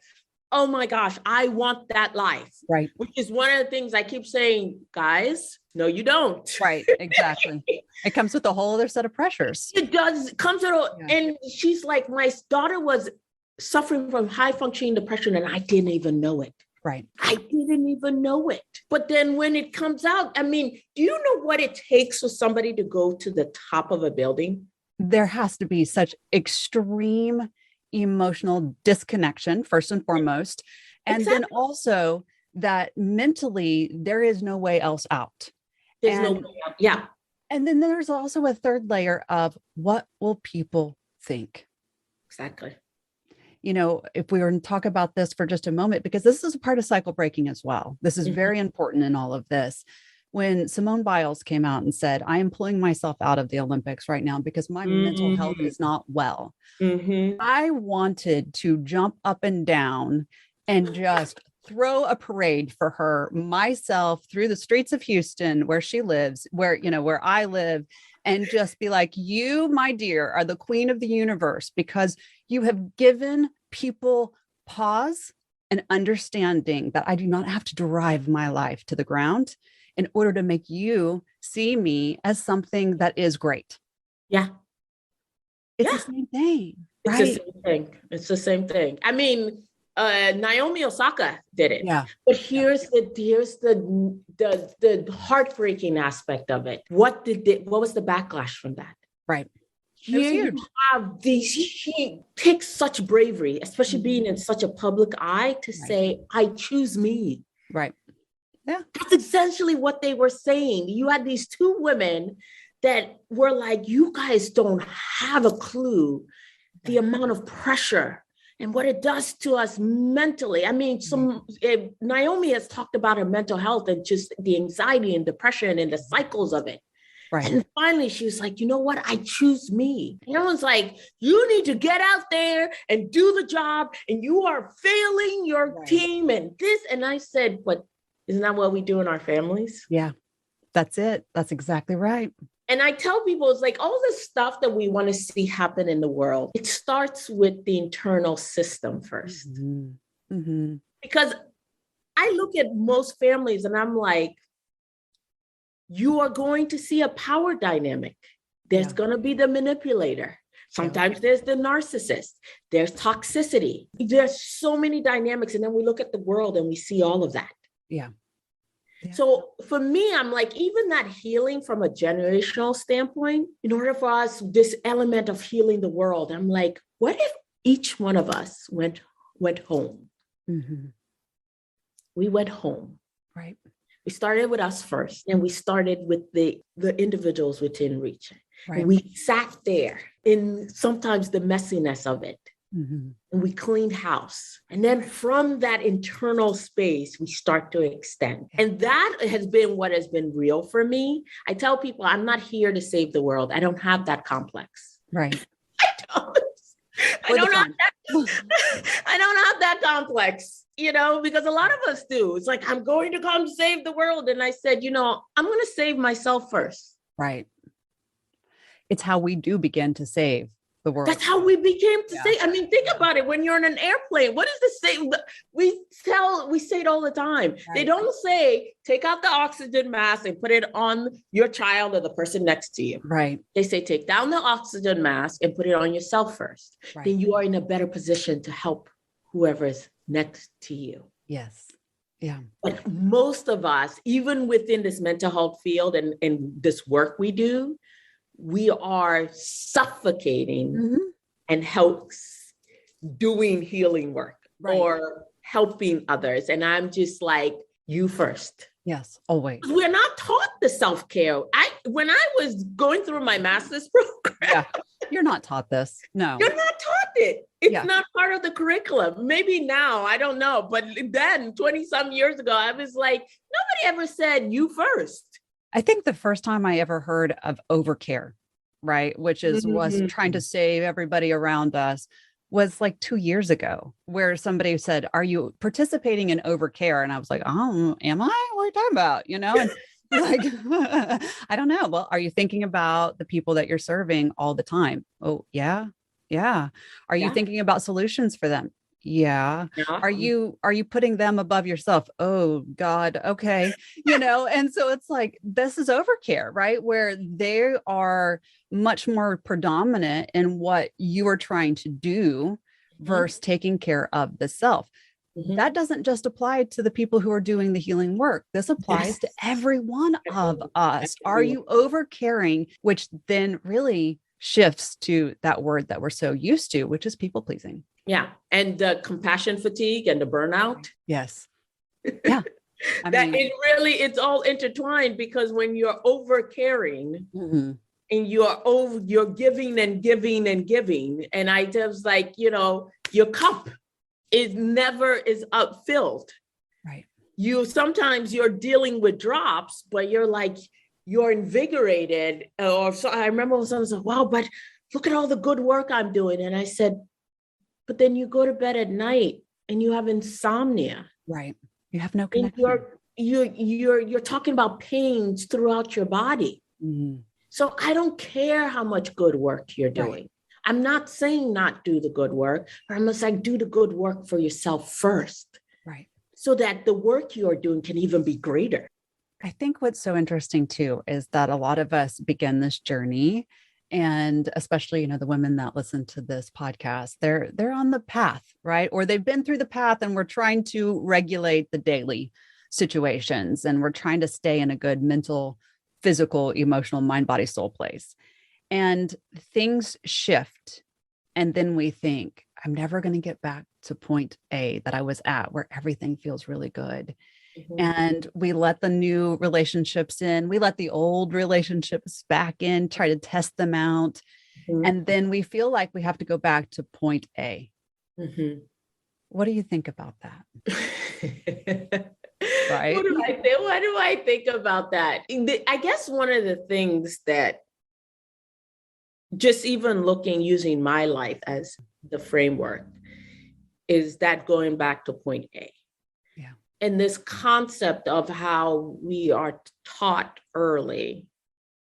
oh my gosh, I want that life. Right. Which is one of the things I keep saying, guys, no, you don't. Right. Exactly. It comes with a whole other set of pressures. It does. It comes with and she's like, my daughter was suffering from high functioning depression and I didn't even know it. Right. I didn't even know it. But then when it comes out, I mean, do you know what it takes for somebody to go to the top of a building? There has to be such extreme emotional disconnection, first and foremost. And then also that mentally there is no way else out. There's no way out. Yeah. And then there's also a third layer of what will people think? Exactly. If we were to talk about this for just a moment, because this is a part of cycle breaking as well. This is very important in all of this. When Simone Biles came out and said, I am pulling myself out of the Olympics right now because my mental health is not well. I wanted to jump up and down and just throw a parade for her myself through the streets of Houston, where she lives, where I live, and just be like, you, my dear, are the queen of the universe because you have given people pause and understanding that I do not have to drive my life to the ground in order to make you see me as something that is great. Yeah. It's the same thing. Right? It's the same thing. It's the same thing. I mean, Naomi Osaka did it. Yeah. But here's the heartbreaking aspect of it. What was the backlash from that? Right. You have she takes such bravery, especially being in such a public eye, to say, I choose me. Right. Yeah. That's essentially what they were saying. You had these two women that were like, you guys don't have a clue the amount of pressure and what it does to us mentally. I mean, Naomi has talked about her mental health and just the anxiety and depression and the cycles of it. Right. And finally, she was like, you know what? I choose me. And I was like, you need to get out there and do the job. And you are failing your team and this. And I said, but isn't that what we do in our families? Yeah, that's it. That's exactly right. And I tell people, it's like all the stuff that we want to see happen in the world, it starts with the internal system first. Mm-hmm. Mm-hmm. Because I look at most families and I'm like, you are going to see a power dynamic. There's going to be the manipulator. Sometimes there's the narcissist. There's toxicity. There's so many dynamics. And then we look at the world and we see all of that. Yeah. So for me, I'm like, even that healing from a generational standpoint, in order for us, this element of healing the world, I'm like, what if each one of us went home? Mm-hmm. We went home. Right. We started with us first, and we started with the individuals within reach. Right. We sat there in sometimes the messiness of it, mm-hmm. and we cleaned house. And then from that internal space, we start to extend. And that has been what has been real for me. I tell people, I'm not here to save the world. I don't have that complex. Right. I don't have that complex, because a lot of us do. It's like, I'm going to come save the world. And I said, I'm going to save myself first. Right. It's how we do begin to save the world. That's how we became to say. I mean, think about it. When you're in an airplane, what is the same? We say it all the time. Right. They don't say, take out the oxygen mask and put it on your child or the person next to you. Right. They say, take down the oxygen mask and put it on yourself first. Right. Then you are in a better position to help whoever is next to you. Yes. Yeah. But most of us, even within this mental health field and this work we do, we are suffocating mm-hmm. and doing healing work or helping others. And I'm just like, you first. Yes, always. We're not taught the self-care. When I was going through my master's program. You're not taught this. No. You're not taught it. It's not part of the curriculum. Maybe now, I don't know. But then 20 some years ago, I was like, nobody ever said you first. I think the first time I ever heard of overcare, right, which was trying to save everybody around us, was like 2 years ago, where somebody said, are you participating in overcare? And I was like, oh, am I? What are you talking about? And like, I don't know. Well, are you thinking about the people that you're serving all the time? Oh, yeah. Yeah. Are you thinking about solutions for them? Yeah. Are you putting them above yourself? Oh God. Okay. And so it's like, this is overcare, right? Where they are much more predominant in what you are trying to do versus taking care of the self. Mm-hmm. That doesn't just apply to the people who are doing the healing work. This applies to every one of us. Are you overcaring, which then really shifts to that word that we're so used to, which is people pleasing. Yeah. And the compassion fatigue and the burnout. Yes. Yeah. It's all intertwined, because when you're over caring mm-hmm. and you're giving and giving and giving. And I just like, your cup never is up filled. Right. Sometimes you're dealing with drops, but you're invigorated. So I remember when someone said, wow, but look at all the good work I'm doing. And I said, but then you go to bed at night and you have insomnia. Right. You have no connection. And you're talking about pains throughout your body. Mm-hmm. So I don't care how much good work you're doing. Right. I'm not saying not do the good work, but I'm just like, do the good work for yourself first. Right. So that the work you're doing can even be greater. I think what's so interesting too, is that a lot of us begin this journey, and especially, the women that listen to this podcast, they're on the path, right? Or they've been through the path, and we're trying to regulate the daily situations, and we're trying to stay in a good mental, physical, emotional, mind, body, soul place. And things shift. And then we think, I'm never going to get back to point A that I was at, where everything feels really good. Mm-hmm. And we let the new relationships in, we let the old relationships back in, try to test them out. Mm-hmm. And then we feel like we have to go back to point A. Mm-hmm. What do you think about that? Right. What do I think? What do I think about that? I guess one of the things that just even using my life as the framework is that going back to point A. Yeah. And this concept of how we are taught early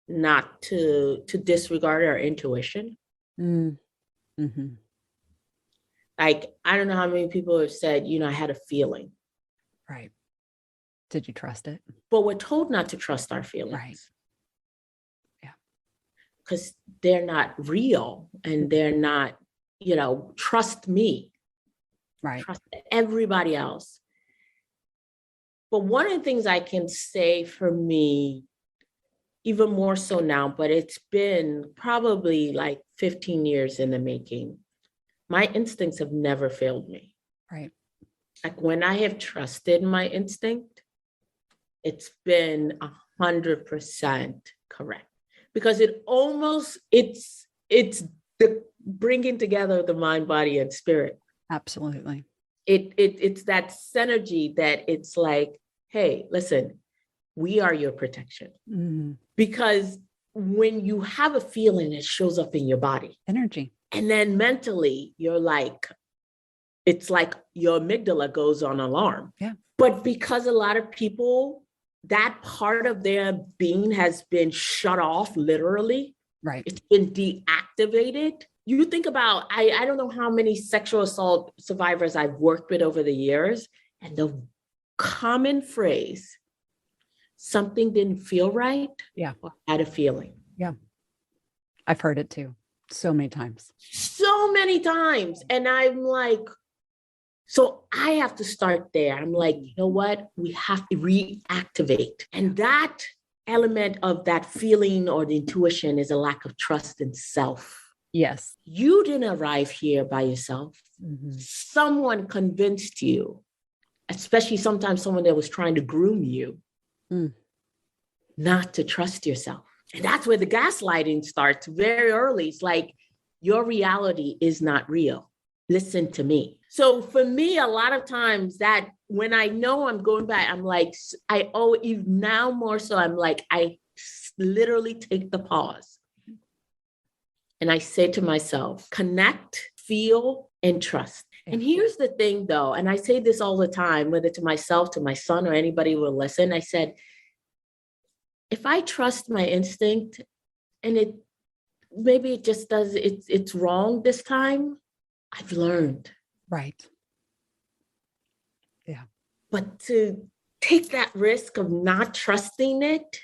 not to disregard our intuition. Mm-hmm. Like, I don't know how many people have said, I had a feeling. Right. Did you trust it? But we're told not to trust our feelings. Right. Yeah. Because they're not real and they're not, trust me. Right. Trust everybody else. But one of the things I can say for me, even more so now, but it's been probably like 15 years in the making. My instincts have never failed me. Right. Like when I have trusted my instinct, it's been 100% correct. Because it's the bringing together the mind, body, and spirit. Absolutely. It's that synergy that it's like, hey, listen, we are your protection. Mm-hmm. Because when you have a feeling, it shows up in your body. Energy. And then mentally, you're like, it's like your amygdala goes on alarm. Yeah. But because a lot of people, that part of their being has been shut off, literally. Right. It's been deactivated. You think about, I don't know how many sexual assault survivors I've worked with over the years, and the common phrase, something didn't feel right. Yeah. Or I had a feeling. Yeah. I've heard it too. So many times. So many times. And I'm like, so I have to start there. I'm like, you know what? We have to reactivate. And that element of that feeling or the intuition is a lack of trust in self. Yes. You didn't arrive here by yourself. Mm-hmm. Someone convinced you, especially sometimes someone that was trying to groom you, not to trust yourself. And that's where the gaslighting starts very early. It's like, your reality is not real. Listen to me. So for me, a lot of times that when I know I'm going back, I'm like, now more so, I'm like, I literally take the pause. And I say to myself, connect, feel, and trust. Yeah. And here's the thing though, and I say this all the time, whether to myself, to my son, or anybody will listen. I said, if I trust my instinct and maybe it just does, it's wrong this time, I've learned. Right. Yeah. But to take that risk of not trusting it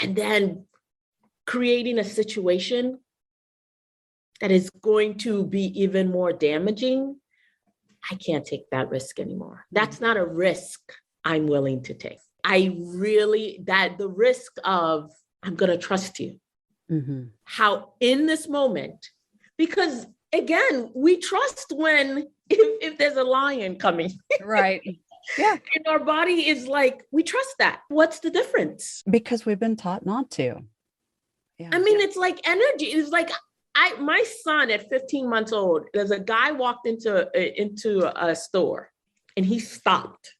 and then creating a situation that is going to be even more damaging, I can't take that risk anymore. That's not a risk I'm willing to take. The risk of, I'm going to trust you. Mm-hmm. How in this moment, because again, we trust when, if there's a lion coming. Right. Yeah. And our body is like, we trust that. What's the difference? Because we've been taught not to. Yeah. I mean, it's like energy. It's like, my son at 15 months old, there's a guy walked into a store and he stopped.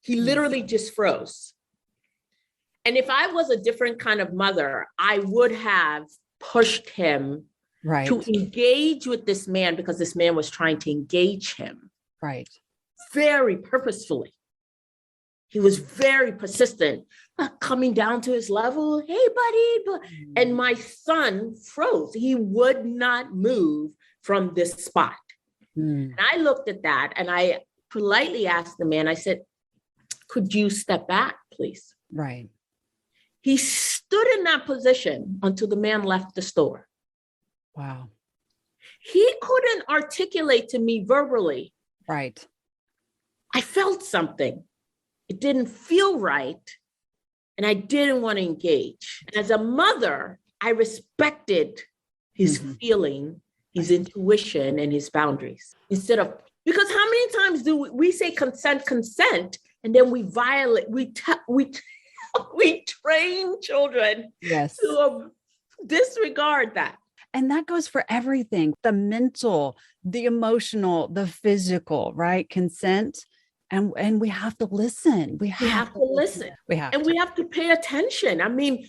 He literally just froze. And if I was a different kind of mother, I would have pushed him to engage with this man because this man was trying to engage him. Right. Very purposefully. He was very persistent, coming down to his level. Hey, buddy. And my son froze. He would not move from this spot. And I looked at that and I politely asked the man, I said, could you step back, please? Right. He stood in that position until the man left the store. Wow. He couldn't articulate to me verbally. Right. I felt something. It didn't feel right. And I didn't want to engage. And as a mother, I respected his feeling, his intuition, and his boundaries. Because how many times do we say consent, and then we violate, we train children to disregard that. And that goes for everything, the mental, the emotional, the physical, right? Consent And we have to listen. We have to listen. We have and to. we have to pay attention. I mean,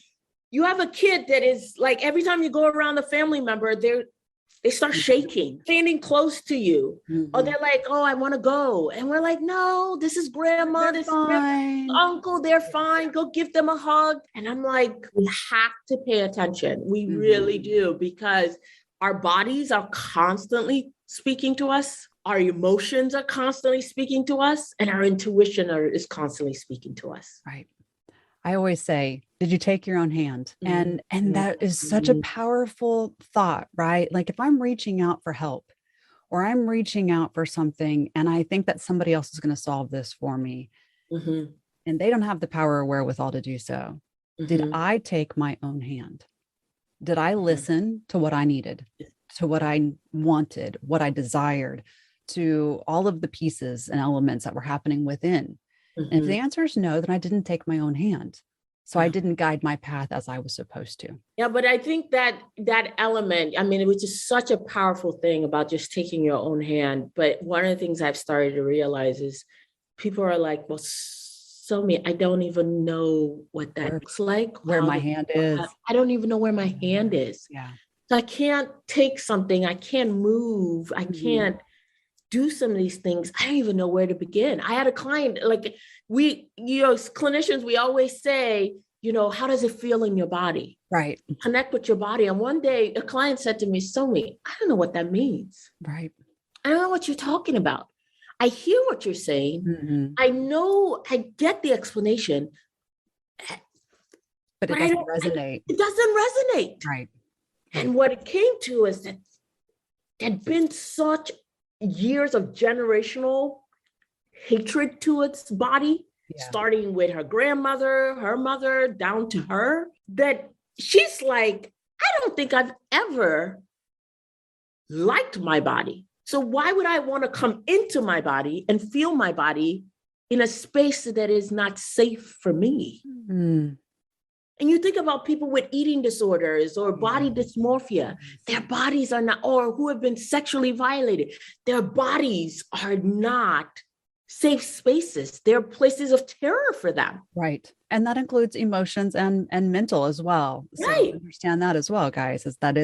you have a kid that is like, every time you go around a family member, they start shaking, standing close to you. Or they're like, oh, I want to go. And we're like, no, this is grandma, this is uncle, they're fine. Go give them a hug. And I'm like, we have to pay attention. We really do, because our bodies are constantly speaking to us. Our emotions are constantly speaking to us, and our intuition is constantly speaking to us. Right. I always say, did you take your own hand? And that is such a powerful thought, right? Like if I'm reaching out for help or I'm reaching out for something and I think that somebody else is going to solve this for me and they don't have the power or wherewithal to do so. Did I take my own hand? Did I listen to what I needed, to what I wanted, what I desired, to all of the pieces and elements that were happening within? And if the answer is no, then I didn't take my own hand. So I didn't guide my path as I was supposed to. Yeah, but I think that element, I mean, it was just such a powerful thing about just taking your own hand. But one of the things I've started to realize is people are like, well, Somi, I don't even know what that looks like. Where my hand is. I don't even know where my hand is. Yeah. So I can't take something. I can't move. I can't do some of these things. I don't even know where to begin. I had a client, like clinicians, we always say, how does it feel in your body? Right. Connect with your body. And one day a client said to me, Somi, I don't know what that means. Right. I don't know what you're talking about. I hear what you're saying. I know, I get the explanation. But it doesn't resonate. It doesn't resonate. Right. And what it came to is that there'd been such years of generational hatred to its body, starting with her grandmother, her mother, down to her, that she's like, I don't think I've ever liked my body. So why would I want to come into my body and feel my body in a space that is not safe for me? And you think about people with eating disorders or body dysmorphia, their bodies are not, or who have been sexually violated, their bodies are not safe spaces. They're places of terror for them. Right. And that includes emotions and mental as well. So understand that as well, guys, is that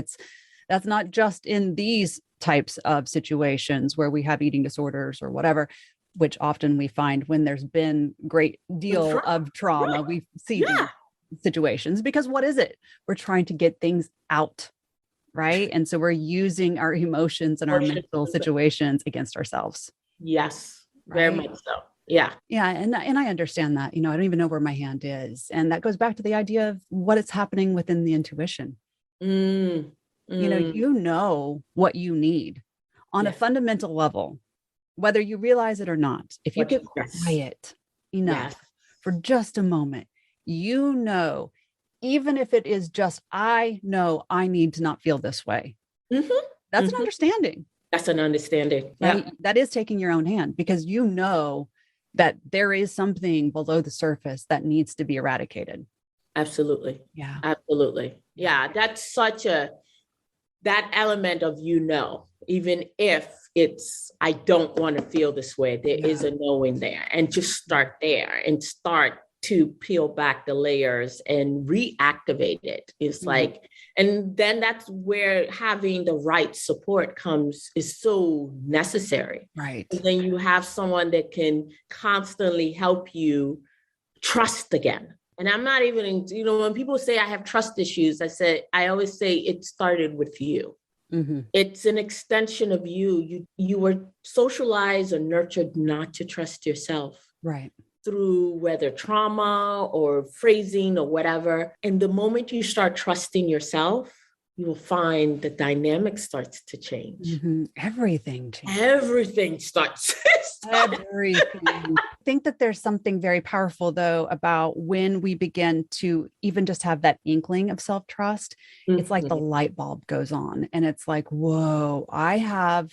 that's not just in these types of situations where we have eating disorders or whatever, which often we find when there's been great deal of trauma, we see these situations, because what is it? We're trying to get things out, right? And so we're using our emotions and our mental situations against ourselves. Yes, very much so. Yeah. Yeah. And I understand that, I don't even know where my hand is. And that goes back to the idea of what is happening within the intuition. You know what you need on a fundamental level, whether you realize it or not. If you get quiet enough for just a moment, even if it is just, I know I need to not feel this way. That's an understanding. That's an understanding. Right? That is taking your own hand, because that there is something below the surface that needs to be eradicated. Absolutely. Yeah. Absolutely. Yeah. That's that element of, even if it's, I don't want to feel this way, there is a knowing there, and just start there and start to peel back the layers and reactivate it. It's like, and then that's where having the right support is so necessary. Right. And then you have someone that can constantly help you trust again. And I'm not even, when people say I have trust issues, I always say it started with you. It's an extension of you. You were socialized or nurtured not to trust yourself. Right. Through whether trauma or phrasing or whatever. And the moment you start trusting yourself, you will find the dynamic starts to change. Everything changes. Everything starts. Everything. I think that there's something very powerful, though, about when we begin to even just have that inkling of self-trust. It's like the light bulb goes on, and it's like, whoa, I have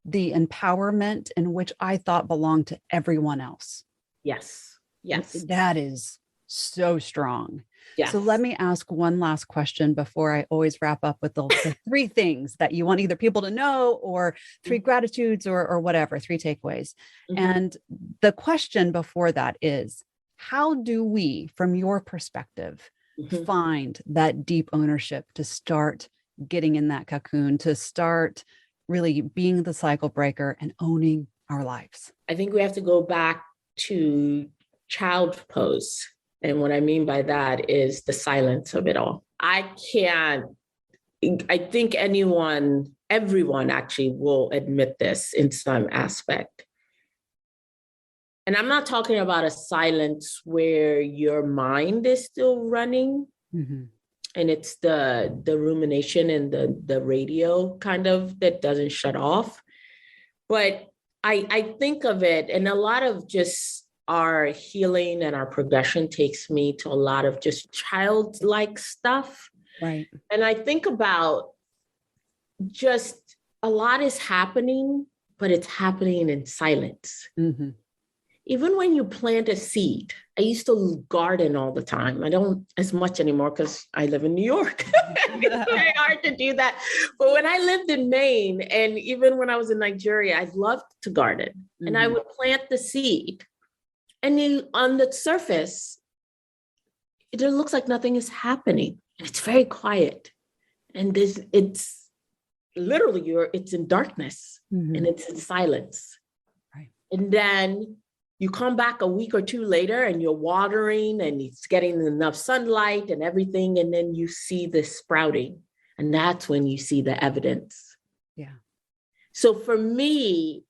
the empowerment in which I thought belonged to everyone else. Yes. Yes. That is so strong. So Yes. let me ask one last question before I always wrap up with the three things that you want either people to know, or three gratitudes, or whatever, three takeaways. Mm-hmm. And the question before that is, how do we, from your perspective, Mm-hmm. find that deep ownership to start getting in that cocoon, to start really being the cycle breaker and owning our lives? I think we have to go back to child pose. And what I mean by that is the silence of it all. I think everyone actually will admit this in some aspect. And I'm not talking about a silence where your mind is still running. Mm-hmm. And it's the rumination and the radio kind of that doesn't shut off. But I think of it, and a lot of just our healing and our progression takes me to a lot of just childlike stuff. Right. And I think about just a lot is happening, but it's happening in silence. Mm-hmm. Even when you plant a seed, I used to garden all the time. I don't as much anymore because I live in New York. It's very hard to do that. But when I lived in Maine, and even when I was in Nigeria, I loved to garden. Mm-hmm. And I would plant the seed. And on the surface, it looks like nothing is happening. And it's very quiet. And it's literally it's in darkness. Mm-hmm. And it's in silence. Right. And then you come back a week or two later and you're watering and it's getting enough sunlight and everything. And then you see this sprouting. And that's when you see the evidence. Yeah. So for me,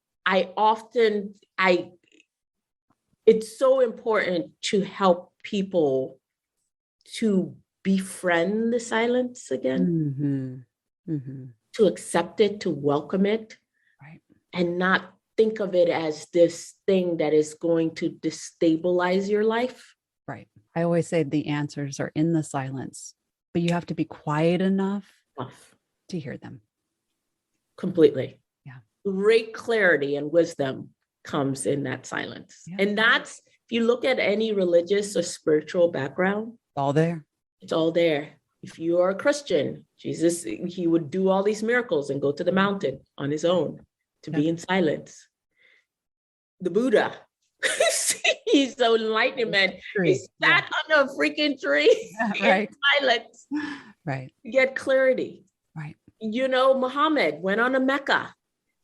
it's so important to help people to befriend the silence again, mm-hmm. Mm-hmm. to accept it, to welcome it, right, and not think of it as this thing that is going to destabilize your life. Right. I always say the answers are in the silence, but you have to be quiet enough to hear them. Completely. Yeah. Great clarity and wisdom comes in that silence. Yeah. And that's, if you look at any religious or spiritual background, it's all there. It's all there. If you are a Christian, Jesus, he would do all these miracles and go to the mountain on his own to be in silence. The Buddha, he's so enlightenment. He sat on a freaking tree in silence. Right. You get clarity. Right. You know, Muhammad went on a Mecca.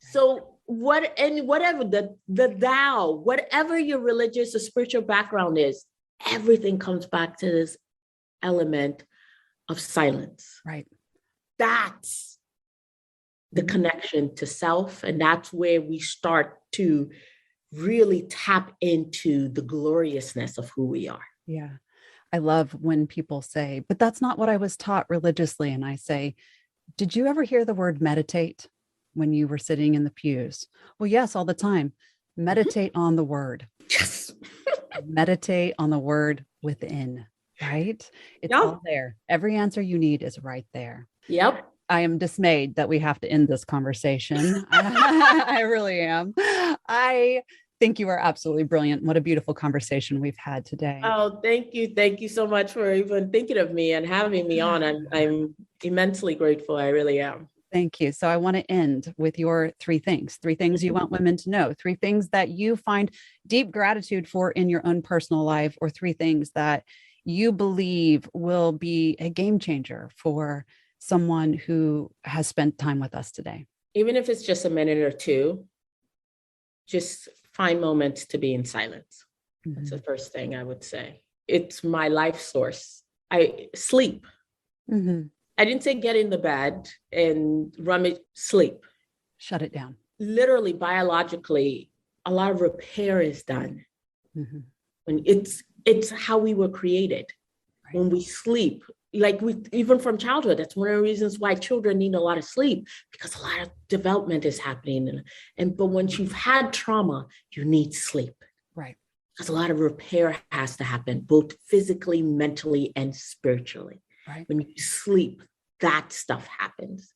So whatever the Tao, whatever your religious or spiritual background is, everything comes back to this element of silence. Right. That's the connection to self. And that's where we start to really tap into the gloriousness of who we are. Yeah. I love when people say, but that's not what I was taught religiously. And I say, did you ever hear the word meditate when you were sitting in the pews? Well, yes, all the time. Meditate on the word. Yes. Meditate on the word within, right? It's all there. Every answer you need is right there. Yep. I am dismayed that we have to end this conversation. I really am. I think you are absolutely brilliant. What a beautiful conversation we've had today. Oh, thank you. Thank you so much for even thinking of me and having me on. I'm immensely grateful. I really am. Thank you. So I want to end with your three things you want women to know, three things that you find deep gratitude for in your own personal life, or three things that you believe will be a game changer for someone who has spent time with us today. Even if it's just a minute or two, just find moments to be in silence. Mm-hmm. That's the first thing I would say. It's my life source. I sleep. Mm-hmm. I didn't say get in the bed and sleep. Shut it down. Literally, biologically, a lot of repair is done. Mm-hmm. When it's how we were created. Right. When we sleep, like even from childhood, that's one of the reasons why children need a lot of sleep, because a lot of development is happening. But once you've had trauma, you need sleep. Right. Because a lot of repair has to happen, both physically, mentally, and spiritually. Right. When you sleep, that stuff happens.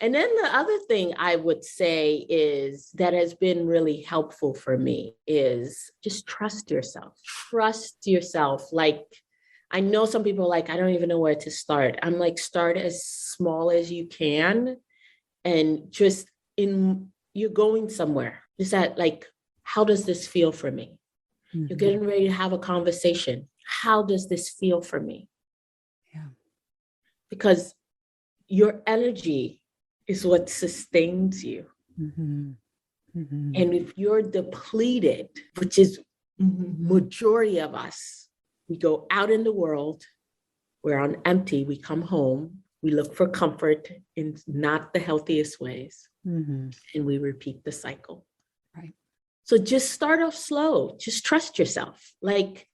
And then the other thing I would say is that has been really helpful for me is just trust yourself. Trust yourself. Like I know some people are like, I don't even know where to start. I'm like, start as small as you can. And just you're going somewhere. Is that like, how does this feel for me? Mm-hmm. You're getting ready to have a conversation. How does this feel for me? Yeah. Because your energy is what sustains you. Mm-hmm. Mm-hmm. And if you're depleted, which is majority of us, we go out in the world, we're on empty, we come home, we look for comfort in not the healthiest ways, and we repeat the cycle. Right. So just start off slow, just trust yourself, like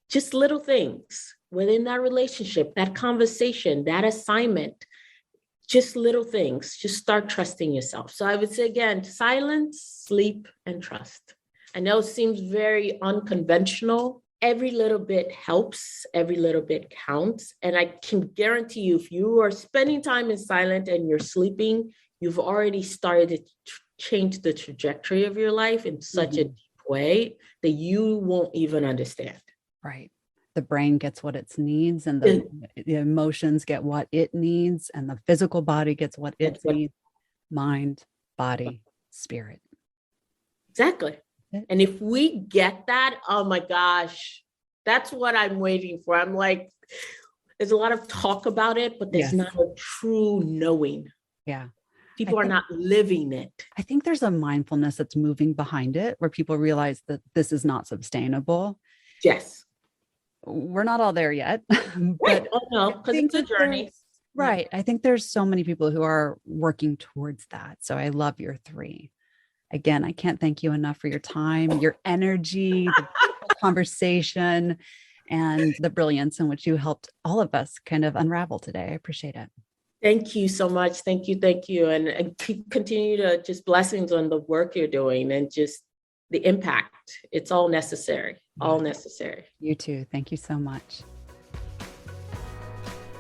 just little things within that relationship, that conversation, that assignment, just little things, just start trusting yourself. So I would say again, silence, sleep, and trust. I know it seems very unconventional. Every little bit helps, every little bit counts. And I can guarantee you, if you are spending time in silence and you're sleeping, you've already started to change the trajectory of your life in such a deep way that you won't even understand. Right. The brain gets what it needs, and the emotions get what it needs, and the physical body gets what it needs. Mind, body, spirit. Exactly. And if we get that, oh my gosh, that's what I'm waiting for. I'm like, there's a lot of talk about it, but there's not a true knowing. Yeah. People are not living it. I think there's a mindfulness that's moving behind it, where people realize that this is not sustainable. Yes. We're not all there yet. But because it's a journey. Right. I think there's so many people who are working towards that. So I love your 3. Again, I can't thank you enough for your time, your energy, the conversation, and the brilliance in which you helped all of us kind of unravel today. I appreciate it. Thank you so much. Thank you. Thank you. And continue to just blessings on the work you're doing and just the impact. It's all necessary. All necessary. You too. Thank you so much.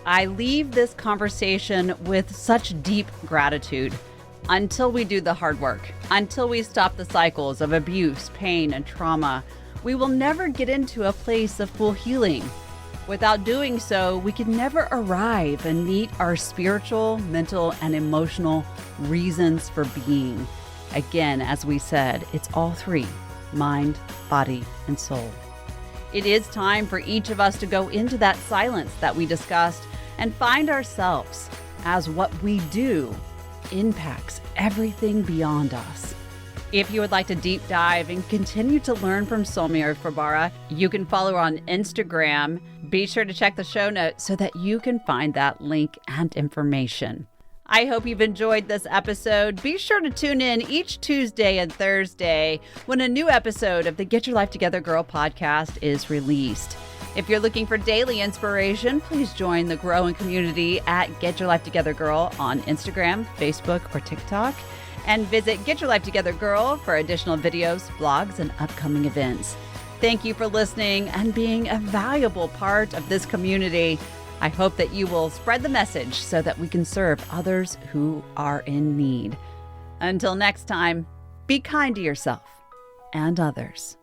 I leave this conversation with such deep gratitude. Until we do the hard work, until we stop the cycles of abuse, pain, and trauma, we will never get into a place of full healing. Without doing so, we can never arrive and meet our spiritual, mental, and emotional reasons for being. Again, as we said, it's all 3, mind, body, and soul. It is time for each of us to go into that silence that we discussed and find ourselves, as what we do impacts everything beyond us. If you would like to deep dive and continue to learn from Somiari Fubara, you can follow her on Instagram. Be sure to check the show notes so that you can find that link and information. I hope you've enjoyed this episode. Be sure to tune in each Tuesday and Thursday when a new episode of the Get Your Life Together Girl podcast is released. If you're looking for daily inspiration, please join the growing community at Get Your Life Together Girl on Instagram, Facebook, or TikTok. And visit Get Your Life Together Girl for additional videos, blogs, and upcoming events. Thank you for listening and being a valuable part of this community. I hope that you will spread the message so that we can serve others who are in need. Until next time, be kind to yourself and others.